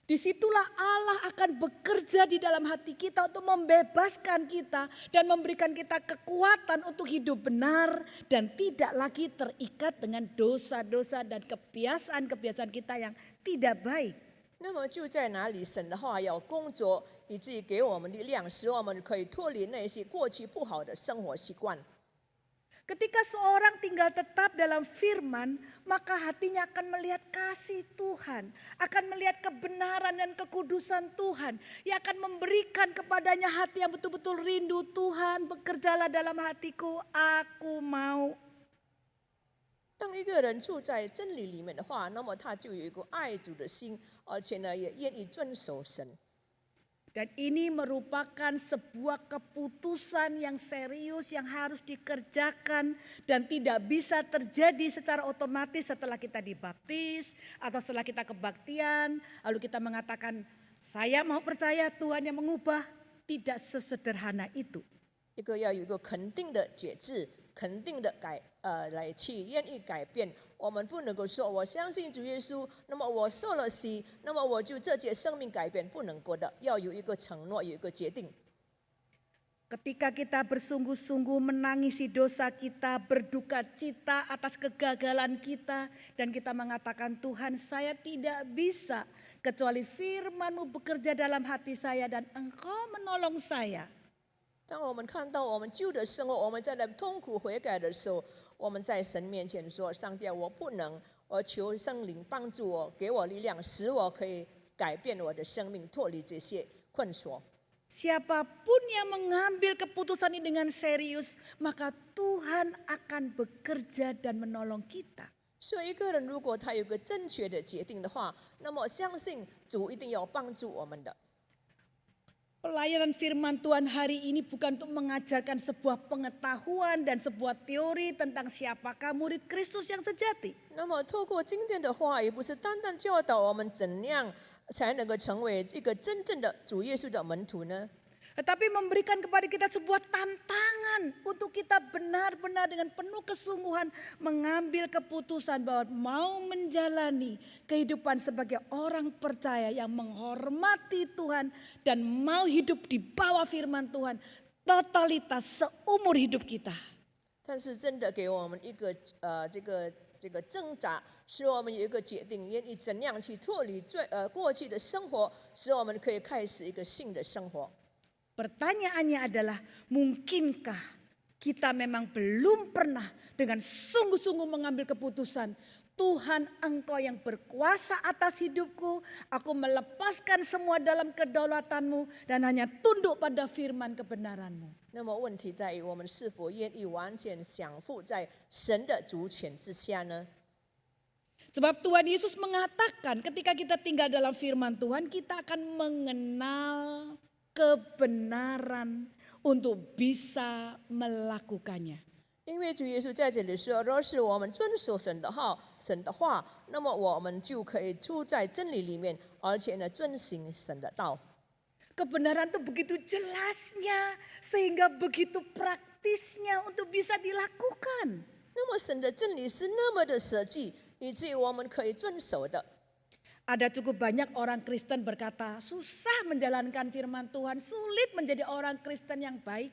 disitulah Allah akan bekerja di dalam hati kita untuk membebaskan kita dan memberikan kita kekuatan untuk hidup benar dan tidak lagi terikat dengan dosa-dosa dan kebiasaan-kebiasaan kita yang tidak baik. 那么就在哪里，神的话要工作，以至于给我们力量，使我们可以脱离那些过去不好的生活习惯。 Ketika seorang tinggal tetap dalam firman, maka hatinya akan melihat kasih Tuhan, akan melihat kebenaran dan kekudusan Tuhan, yang akan memberikan kepadanya hati yang betul-betul rindu. Tuhan, bekerjalah dalam hatiku, aku mau. 当一个人住在真理里面的话，那么他就有一个爱主的心，而且呢也愿意遵守神。Dan ini merupakan sebuah keputusan yang serius yang harus dikerjakan dan tidak bisa terjadi secara otomatis setelah kita dibaptis atau setelah kita kebaktian. Lalu kita mengatakan saya mau percaya Tuhan yang mengubah. Tidak sesederhana itu. 一个要有一个肯定的节制，肯定的来去愿意改变。我们不能够说我相信主耶稣，那么我受了洗，那么我就这节生命改变，不能够的，要有一个承诺，有一个决定。 Ketika kita bersungguh-sungguh menangisi dosa kita, berduka cita atas kegagalan kita, dan kita mengatakan Tuhan saya tidak bisa kecuali firman-Mu bekerja dalam hati saya dan Engkau menolong saya. 当我们看到我们旧的生活，我们在那痛苦悔改的时候，我们在神面前说：“上帝，我不能，我求圣灵帮助我，给我力量，使我可以改变我的生命，脱离这些困锁。” Siapapun yang mengambil keputusan ini dengan serius, maka Tuhan akan bekerja dan menolong kita. 所以，一个人如果他有个正确的决定的话，那么相信主一定要帮助我们的。 Pelayanan firman Tuhan hari ini bukan untuk mengajarkan sebuah pengetahuan dan sebuah teori tentang siapakah murid Kristus yang sejati. 那么，透过今天的话语，不是单单教导我们怎样才能够成为一个真正的主耶稣的门徒呢？ Tetapi memberikan kepada kita sebuah tantangan untuk kita benar-benar dengan penuh kesungguhan mengambil keputusan bahwa mau menjalani kehidupan sebagai orang percaya yang menghormati Tuhan dan mau hidup di bawah firman Tuhan totalitas seumur hidup kita. 但是真的给我们一个这个挣扎，使我们有一个决定，愿意怎样去脱离过去的生活，使我们可以开始一个新的生活。 Pertanyaannya adalah, mungkinkah kita memang belum pernah dengan sungguh-sungguh mengambil keputusan, Tuhan Engkau yang berkuasa atas hidupku, aku melepaskan semua dalam kedaulatanmu dan hanya tunduk pada firman kebenaranmu. 那么问题在于，我们是否愿意完全降服在神的主权之下呢？ Sebab Tuhan Yesus mengatakan ketika kita tinggal dalam firman Tuhan, kita akan mengenal kebenaran untuk bisa melakukannya. 因为主耶稣在这里说，若是我们遵守神的话，那么我们就可以住在真理里面，而且呢，遵行神的道。 Kebenaran itu begitu jelasnya, sehingga begitu praktisnya untuk bisa dilakukan. 那么神的真理是那么的实际，以至于我们可以遵守的。 Ada cukup banyak orang Kristen berkata, susah menjalankan firman Tuhan, sulit menjadi orang Kristen yang baik.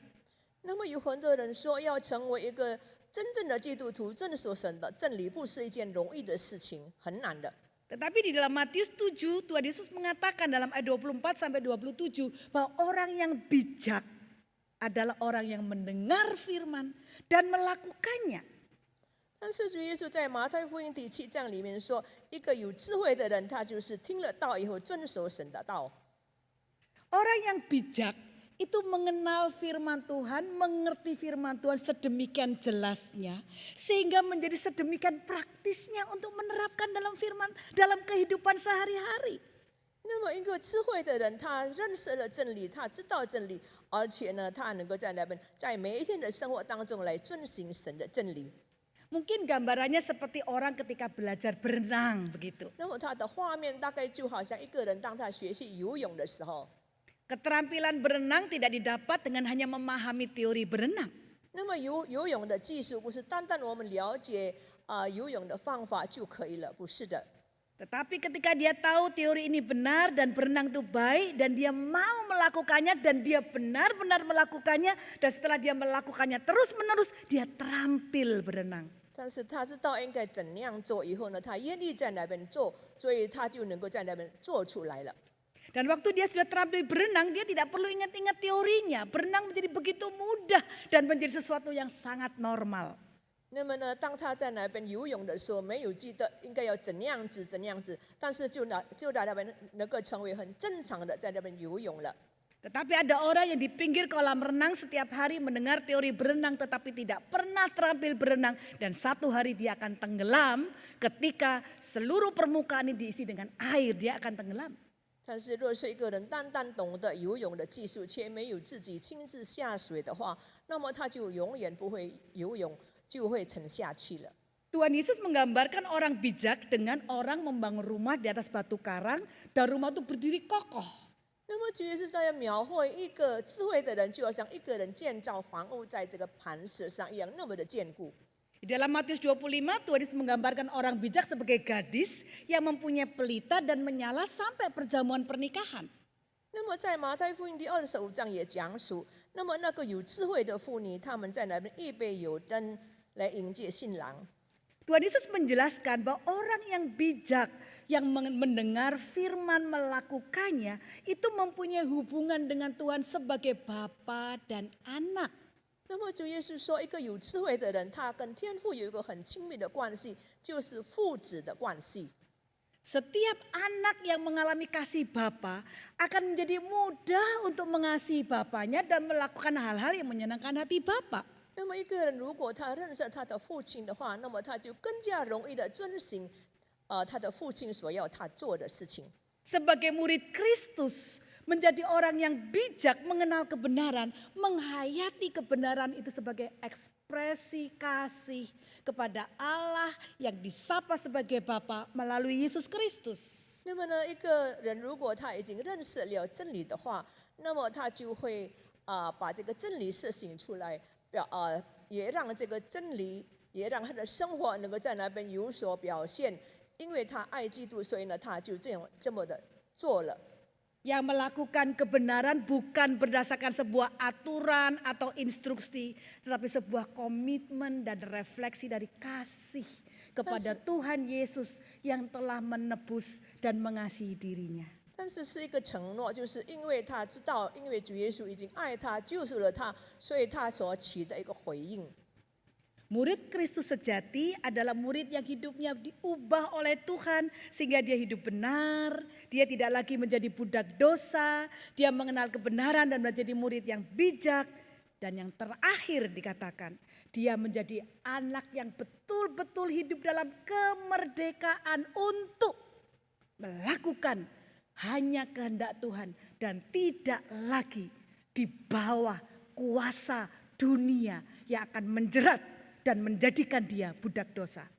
那么有很多人说，要成为一个真正的基督徒，遵守神的真理，不是一件容易的事情，很难的。 Tetapi di dalam Matius 7, Tuhan Yesus mengatakan dalam ayat 24 sampai 27 bahwa orang yang bijak adalah orang yang mendengar firman dan melakukannya. 但是主耶稣在马太福音第7章里面说，一个有智慧的人，他就是听了道以后遵守神的道。 Orang yang bijak itu mengenal firman Tuhan, mengerti firman Tuhan sedemikian jelasnya, sehingga menjadi sedemikian praktisnya untuk menerapkan dalam kehidupan sehari-hari. 那么一个智慧的人，他认识了真理，他知道真理，而且呢，他能够在那边，在每一天的生活当中来遵行神的真理。 Mungkin gambarannya seperti orang ketika belajar berenang begitu. 那么他的画面大概就好像一个人当他学习游泳的时候， Keterampilan berenang tidak didapat dengan hanya memahami teori berenang. 那么游泳的技术不是单单我们了解游泳的方法就可以了，不是的。 Tetapi ketika dia tahu teori ini benar dan berenang itu baik dan dia mau melakukannya dan dia benar-benar melakukannya dan setelah dia melakukannya terus-menerus dia terampil berenang. 但是他知道应该怎样做以后呢，他愿意在那边做，所以他就能够在那边做出来了。 Dan waktu dia sudah terampil berenang, dia tidak perlu ingat-ingat teorinya. Berenang menjadi begitu mudah dan menjadi sesuatu yang sangat normal. 那么呢，当他在那边游泳的时候，没有记得应该要怎样子，但是就在那边能够成为很正常的在那边游泳了。 Tetapi ada orang yang di pinggir kolam renang setiap hari mendengar teori berenang tetapi tidak pernah terampil berenang. Dan satu hari dia akan tenggelam ketika seluruh permukaan ini diisi dengan air, dia akan tenggelam. 但是若是一个人单单懂得游泳的技术，却没有自己亲自下水的话，那么他就永远不会游泳，就会沉下去了。 Tuhan Yesus menggambarkan orang bijak dengan orang membangun rumah di atas batu karang dan rumah itu berdiri kokoh. 那么主耶稣在描绘一个智慧的人，就好像一个人建造房屋在这个磐石上一样，那么的坚固。 Di dalam Matius 25 Tuhan Yesus menggambarkan orang bijak sebagai gadis yang mempunyai pelita dan menyala sampai perjamuan pernikahan. 那么在马太福音第25章也讲述，那么那个有智慧的妇女，他们在那边预备油灯来迎接新郎。 Tuhan Yesus menjelaskan bahwa orang yang bijak yang mendengar firman melakukannya itu mempunyai hubungan dengan Tuhan sebagai bapa dan anak. 那么主耶稣说，一个有智慧的人，他跟天父有一个很亲密的关系，就是父子的关系。 Setiap anak yang mengalami kasih bapa akan menjadi mudah untuk mengasihi bapaknya dan melakukan hal-hal yang menyenangkan hati bapa. 那么一个人如果他认识他的父亲的话，那么他就更加容易的遵行，他的父亲所要他做的事情。 Sebagai murid Kristus, menjadi orang yang bijak mengenal kebenaran, menghayati kebenaran itu sebagai ekspresi kasih kepada Allah yang disapa sebagai Bapa melalui Yesus Kristus. 那么呢，一个人如果他已经认识了真理的话，那么他就会把这个真理实行出来，也让这个真理，也让他的生活能够在那边有所表现。因为他爱基督，所以呢，他就这么的做了。 Yang melakukan kebenaran bukan berdasarkan sebuah aturan atau instruksi, tetapi sebuah komitmen dan refleksi dari kasih kepada Tuhan Yesus yang telah menebus dan mengasihi dirinya. 但是是一个承诺，就是因为他知道，因为主耶稣已经爱他、救赎了他，所以他所起的一个回应。 Murid Kristus sejati adalah murid yang hidupnya diubah oleh Tuhan sehingga dia hidup benar, dia tidak lagi menjadi budak dosa, dia mengenal kebenaran dan menjadi murid yang bijak. Dan yang terakhir dikatakan, dia menjadi anak yang betul-betul hidup dalam kemerdekaan untuk melakukan hanya kehendak Tuhan dan tidak lagi di bawah kuasa dunia yang akan menjerat dan menjadikan dia budak dosa.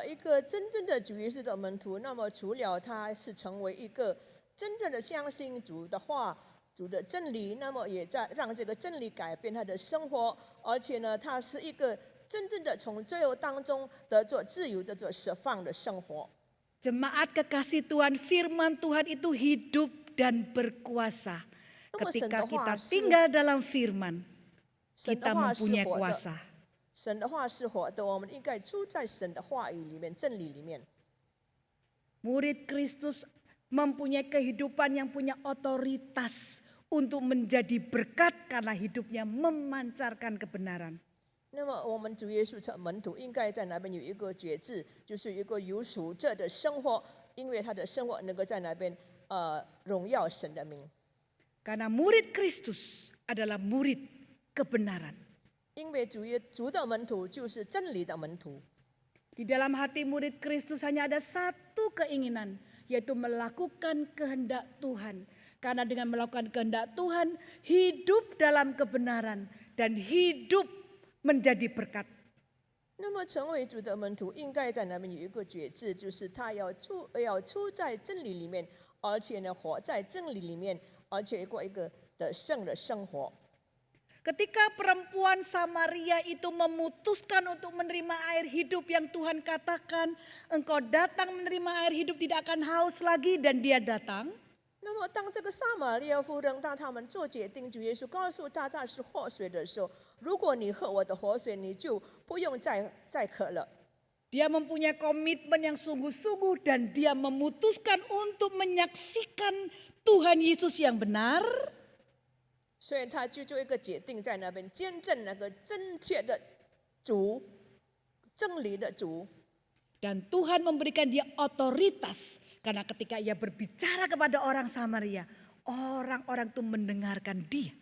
一个真正的主耶稣的门徒，那么除了他是成为一个真正的相信主的话、主的真理，那么也在让这个真理改变他的生活，而且呢，他是一个真正的从罪恶当中得做自由、得做释放的生活。 Jemaat kekasih Tuhan, firman Tuhan itu hidup dan berkuasa. Ketika kita tinggal dalam firman, kita mempunyai kuasa. 神的话是活的，我们应该住在神的话语里面、真理里面。 Murid Kristus mempunyai kehidupan yang punya otoritas untuk menjadi berkat karena hidupnya memancarkan kebenaran. 那么我们主耶稣的门徒应该在那边有一个觉知，就是有一个有属这的生活，因为他的生活能够在那边荣耀神的名。 Karena murid Kristus adalah murid kebenaran. 因为主的门徒就是真理的门徒。 Di dalam hati murid Kristus hanya ada satu keinginan, yaitu melakukan kehendak Tuhan. Karena dengan melakukan kehendak Tuhan, hidup dalam kebenaran dan hidup menjadi berkat. 那么成为主的门徒，应该在那边有一个觉知，就是他要出在真理里面，而且呢活在真理里面，而且过一个的圣的生活。 Ketika perempuan Samaria itu memutuskan untuk menerima air hidup yang Tuhan katakan, engkau datang menerima air hidup tidak akan haus lagi, dan dia datang. 那么当这个撒玛利亚妇人当他们做决定，主耶稣告诉他是活水的时候，如果你喝我的活水，你就不用再渴了。 Dia mempunyai komitmen yang sungguh-sungguh dan dia memutuskan untuk menyaksikan Tuhan Yesus yang benar. 所以他就做一个决定，在那边见证那个真切的主、真理的主。 Dan Tuhan memberikan dia otoritas. Karena ketika ia berbicara kepada orang Samaria, orang-orang itu mendengarkan dia.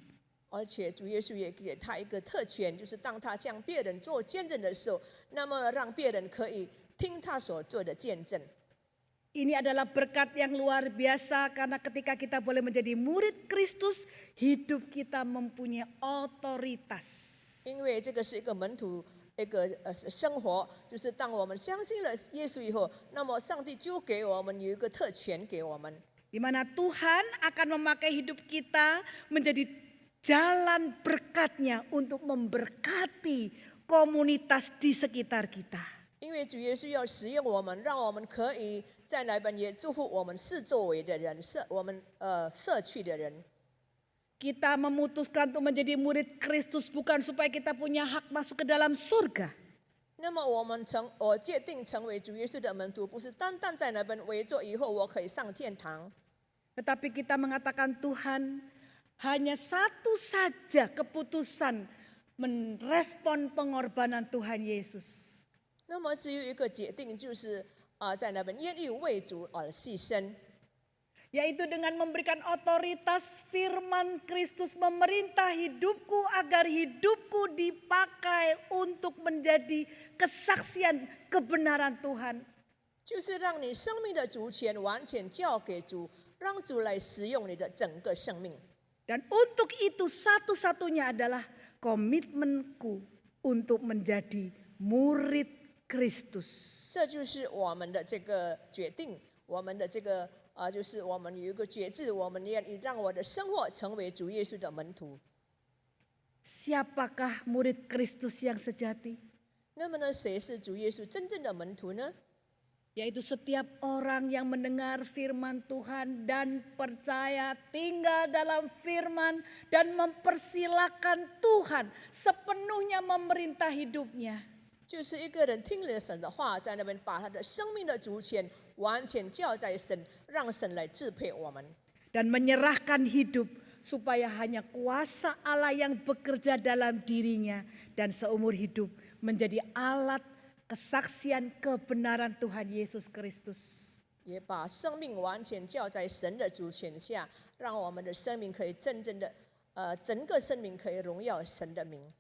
而且主耶稣也给他一个特权，就是当他向别人做见证的时候，那么让别人可以听他所做的见证。Ini adalah berkat yang luar biasa karena ketika kita boleh menjadi murid Kristus, hidup kita mempunyai otoritas. 因为这个是一个门徒一个生活，就是当我们相信了耶稣以后，那么上帝就给我们有一个特权给我们。 Di mana Tuhan akan memakai hidup kita menjadi jalan berkat-Nya untuk memberkati komunitas di sekitar kita. 因为主耶稣要使用我们，让我们可以在那边也祝福我们四周围的人，我们社区的人。 Kita memutuskan untuk menjadi murid Kristus bukan supaya kita punya hak masuk ke dalam surga. 那么我界定成为主耶稣的门徒，不是单单在那边围坐以后我可以上天堂， Tetapi kita mengatakan Tuhan, hanya satu saja keputusan merespon pengorbanan Tuhan Yesus. 那么只有一个决定，就是在那边愿意为主而牺牲。 Yaitu dengan memberikan otoritas firman Kristus memerintah hidupku agar hidupku dipakai untuk menjadi kesaksian kebenaran Tuhan. 就是让你生命的主权完全交给主，让主来使用你的整个生命。 Dan untuk itu satu-satunya adalah komitmenku untuk menjadi murid Kristus. 这就是我们的这个决定，我们的这个就是我们有一个决志，我们愿意让我的生活成为主耶稣的门徒。 Siapakah murid Kristus yang sejati? 那么呢，谁是主耶稣真正的门徒呢？ Yaitu setiap orang yang mendengar firman Tuhan dan percaya tinggal dalam firman dan mempersilakan Tuhan sepenuhnya memerintah hidupnya. 就是一个人听了神的话，在那边把他的生命的主权完全交在神，让神来支配我们。 Dan menyerahkan hidup supaya hanya kuasa Allah yang bekerja dalam dirinya dan seumur hidup menjadi alat kesaksian kebenaran Tuhan Yesus Kristus. 也把生命完全交在神的主权下，让我们的生命可以真正的整个生命可以荣耀神的名。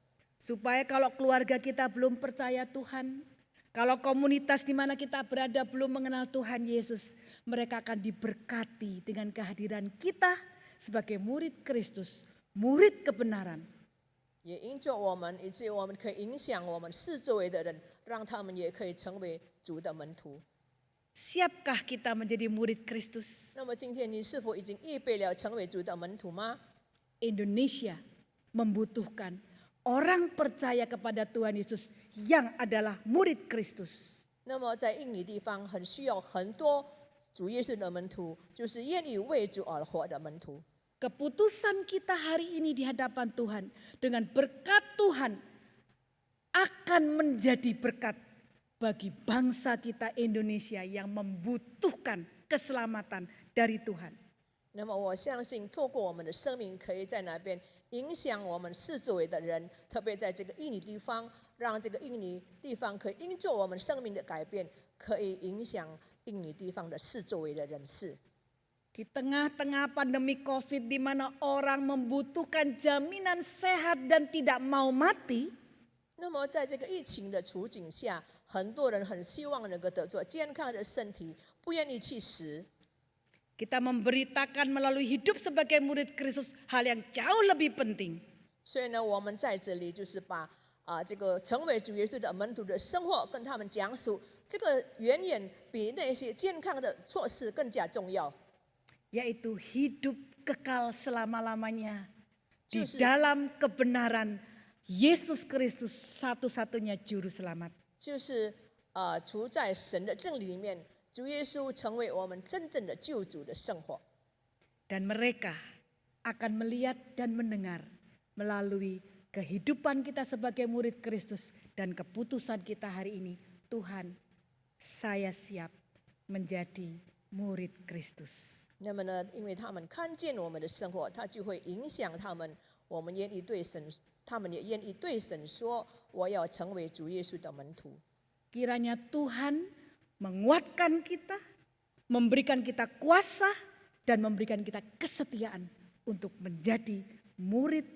Supaya kalau keluarga kita belum percaya Tuhan, kalau komunitas di mana kita berada belum mengenal Tuhan Yesus, mereka akan diberkati dengan kehadiran kita sebagai murid Kristus, murid kebenaran. 也因着我们，以至于我们可以影响我们四周围的人，让他们也可以成为主的门徒。 Siapkah kita menjadi murid Kristus? 那么今天你是否已经预备了成为主的门徒吗？ Indonesia membutuhkan orang percaya kepada Tuhan Yesus yang adalah murid Kristus. 那么在印尼地方很需要很多主耶稣的门徒，就是愿意为主而活的门徒。 Keputusan kita hari ini di hadapan Tuhan dengan berkat Tuhan akan menjadi berkat bagi bangsa kita Indonesia yang membutuhkan keselamatan dari Tuhan. 那么我相信，透过我们的生命，可以在那边影响我们四周围的人，特别在这个印尼地方，让这个印尼地方可以因着我们生命的改变，可以影响印尼地方的四周围的人士。 Di tengah-tengah pandemi COVID di mana orang membutuhkan jaminan sehat dan tidak mau mati, 那么在这个疫情的处境下，很多人很希望能够得到健康的身体，不愿意去死。 kita memberitakan melalui hidup sebagai murid Kristus hal yang jauh lebih penting. 所以呢，我们在这里就是把这个成为主耶稣的门徒的生活跟他们讲述，这个远远比那些健康的措施更加重要。 Yaitu hidup kekal selama-lamanya di Justru- dalam kebenaran Yesus Kristus satu-satunya juru selamat. 就是处在神的真理里面，主耶稣成为我们真正的救主的生活。 Dan mereka akan melihat dan mendengar melalui kehidupan kita sebagai murid Kristus dan keputusan kita hari ini. Tuhan, saya siap menjadi murid Kristus. 那么呢，因为他们看见我们的生活，他就会影响他们。我们愿意对神，他们也愿意对神说：“我要成为主耶稣的门徒。” Kiranya Tuhan menguatkan kita, memberikan kita kuasa, dan memberikan kita kesetiaan untuk menjadi murid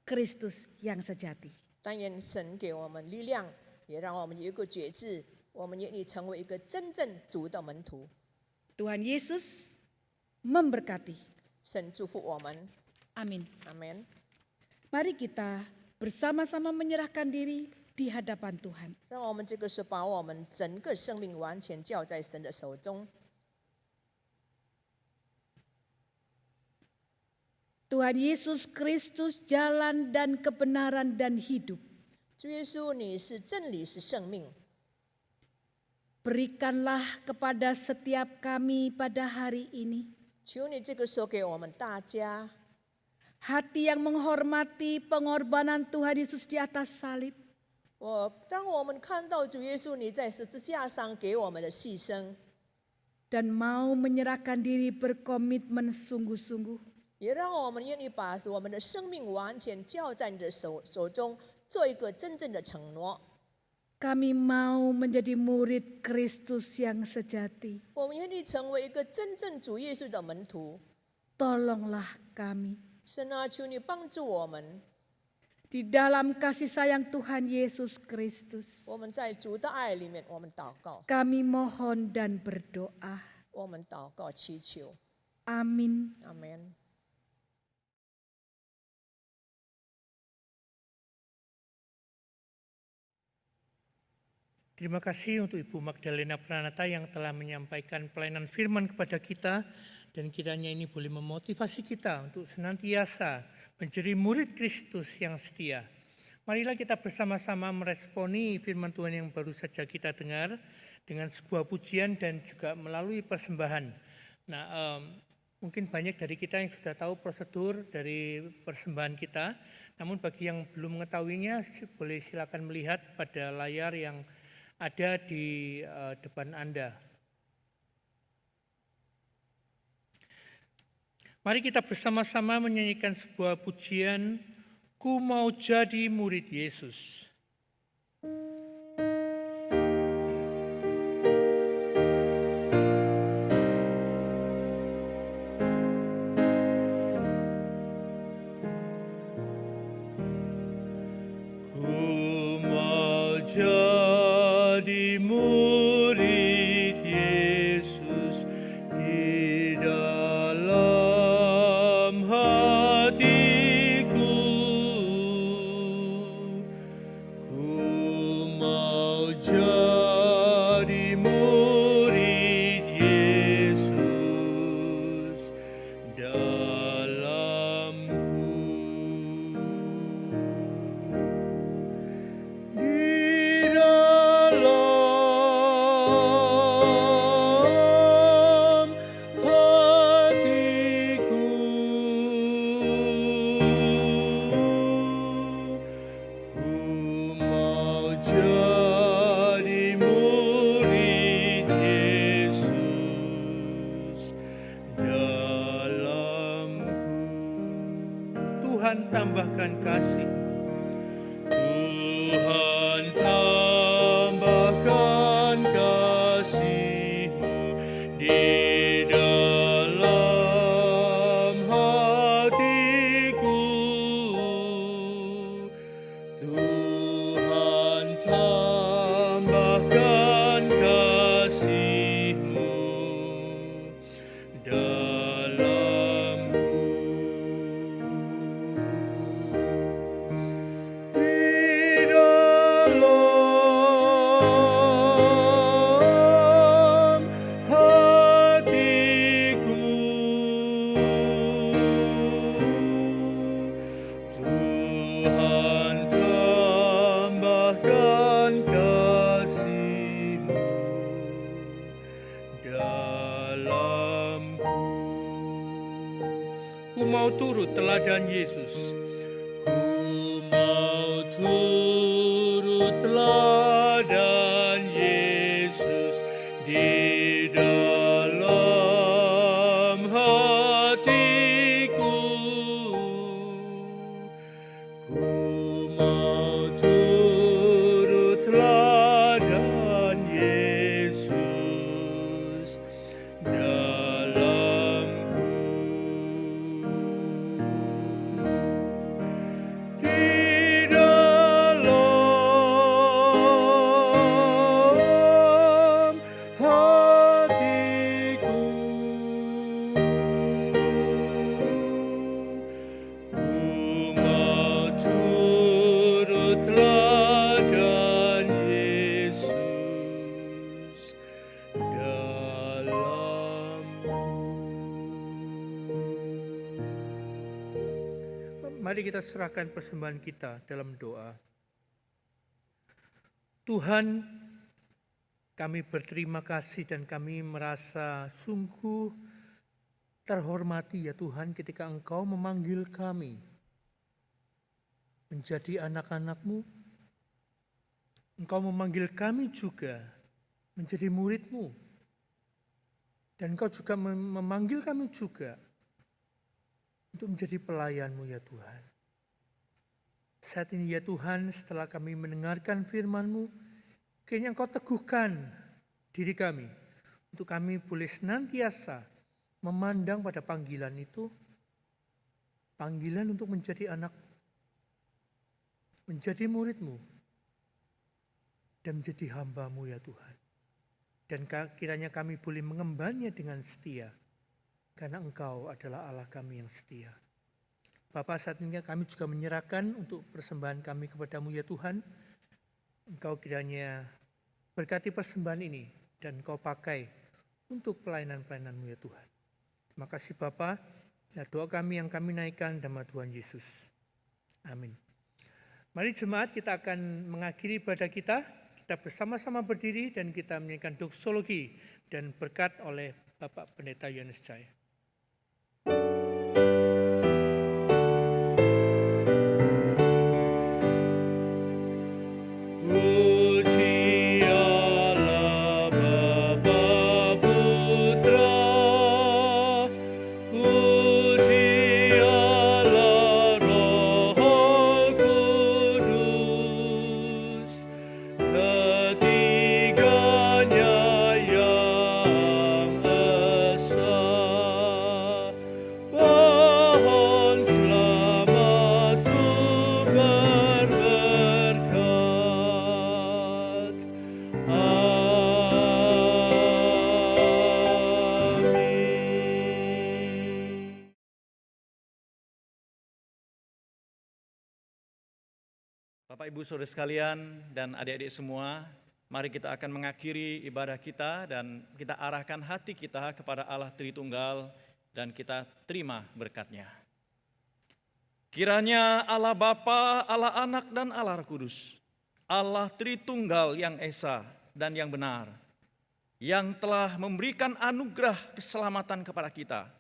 Kristus yang sejati. 但愿神给我们力量，也让我们有一个觉知，我们愿意成为一个真正主的门徒。Tuhan Yesus memberkati. 神祝福我们， Amin. 阿门。 Mari kita bersama-sama menyerahkan diri di hadapan Tuhan. 让我们这个时候把我们整个生命完全交在神的手中。 Tuhan Yesus Kristus jalan dan kebenaran dan hidup. 主耶稣，你是真理，是生命。 Berikanlah kepada setiap kami pada hari ini 求你这个时候给我们大家 hati yang menghormati pengorbanan Tuhan Yesus di atas salib. 当我们看到主耶稣你在十字架上给我们的牺牲， Dan mau menyerahkan diri berkomitmen sungguh-sungguh 也让我们愿意把我们的生命完全交在你的手中，做一个真正的承诺。 kami mau menjadi murid Kristus yang sejati. 我们愿意成为一个真正主耶稣的门徒。 Tolonglah kami 神啊，求你帮助我们， di dalam kasih sayang Tuhan Yesus Kristus. 我们在主的爱里面，我们祷告， Kami mohon dan berdoa. 我们祷告祈求， Amin. 阿门。 Terima kasih untuk Ibu Magdalena Pranata yang telah menyampaikan pelayanan firman kepada kita, dan kiranya ini boleh memotivasi kita untuk senantiasa menjadi murid Kristus yang setia. Marilah kita bersama-sama meresponi firman Tuhan yang baru saja kita dengar dengan sebuah pujian dan juga melalui persembahan. Nah, mungkin banyak dari kita yang sudah tahu prosedur dari persembahan kita, namun bagi yang belum mengetahuinya boleh silakan melihat pada layar yang ada di depan Anda. Mari kita bersama-sama menyanyikan sebuah pujian, Ku Mau Jadi Murid Yesus. Ku mau jadi murid Yesus di dalam hatiku. Ku mau jadi murid Yesus dalamku. Di dalam hatiku, ku mau jadi murid Yesus dalamku. Tuhan tambahkan kasih. Tuhan tambahkan kasih-Mu di dalam hatiku. Tuhan tambahkan kasih-Mu dalamku. Di dalam hatiku, Tuhan tambahkan kasih-Mu dalamku. Ku mau turut teladan Yesus. Ku mau turut teladan Yesus di dalam hatiku. Ku mau turut teladan Yesus dalamku. Di dalam hatiku, mari kita serahkan persembahan kita dalam doa. Tuhan, kami berterima kasih dan kami merasa sungguh terhormati ya Tuhan ketika Engkau memanggil kami menjadi anak-anak-Mu. Engkau memanggil kami juga menjadi murid-Mu. Dan Engkau juga memanggil kami juga untuk menjadi pelayan-Mu ya Tuhan. Saat ini ya Tuhan, setelah kami mendengarkan firman-Mu, kiranya Engkau teguhkan diri kami untuk kami boleh senantiasa memandang pada panggilan itu, panggilan untuk menjadi anak, menjadi murid-Mu, dan menjadi hamba-Mu ya Tuhan. Dan kiranya kami boleh mengembannya dengan setia, karena Engkau adalah Allah kami yang setia. Bapa, saat ini kami juga menyerahkan untuk persembahan kami kepadamu ya Tuhan. Engkau kiranya berkati persembahan ini dan Engkau pakai untuk pelayanan-pelayanan-Mu ya Tuhan. Terima kasih Bapa. Ya, doa kami yang kami naikkan dalam Tuhan Yesus. Amin. Mari jemaat, kita akan mengakhiri ibadah kita. Kita bersama-sama berdiri dan kita menyanyikan doksologi dan berkat oleh Bapak Pendeta Yohanes Jaya. Bapak Ibu Saudara sekalian dan adik-adik semua, mari kita akan mengakhiri ibadah kita dan kita arahkan hati kita kepada Allah Tritunggal dan kita terima berkat-Nya. Kiranya Allah Bapa, Allah Anak dan Allah Roh Kudus, Allah Tritunggal yang esa dan yang benar, yang telah memberikan anugerah keselamatan kepada kita.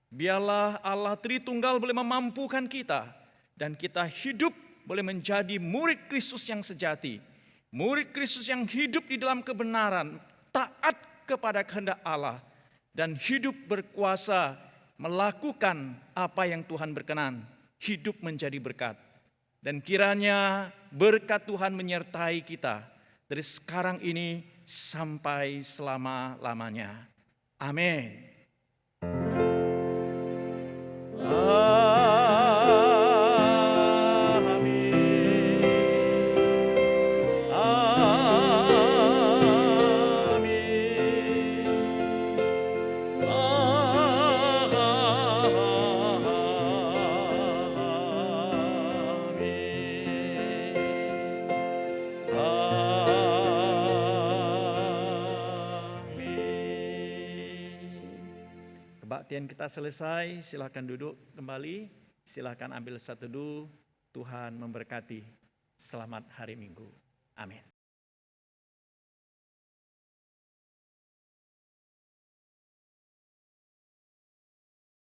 Biarlah Allah Tritunggal boleh memampukan kita dan kita hidup boleh menjadi murid Kristus yang sejati, murid Kristus yang hidup di dalam kebenaran, taat kepada kehendak Allah, dan hidup berkuasa melakukan apa yang Tuhan berkenan, hidup menjadi berkat. Dan kiranya berkat Tuhan menyertai kita dari sekarang ini sampai selama-lamanya. Amin. Kebaktian kita selesai, silakan duduk kembali, silakan ambil satu teduh. Tuhan memberkati. Selamat hari Minggu. Amin.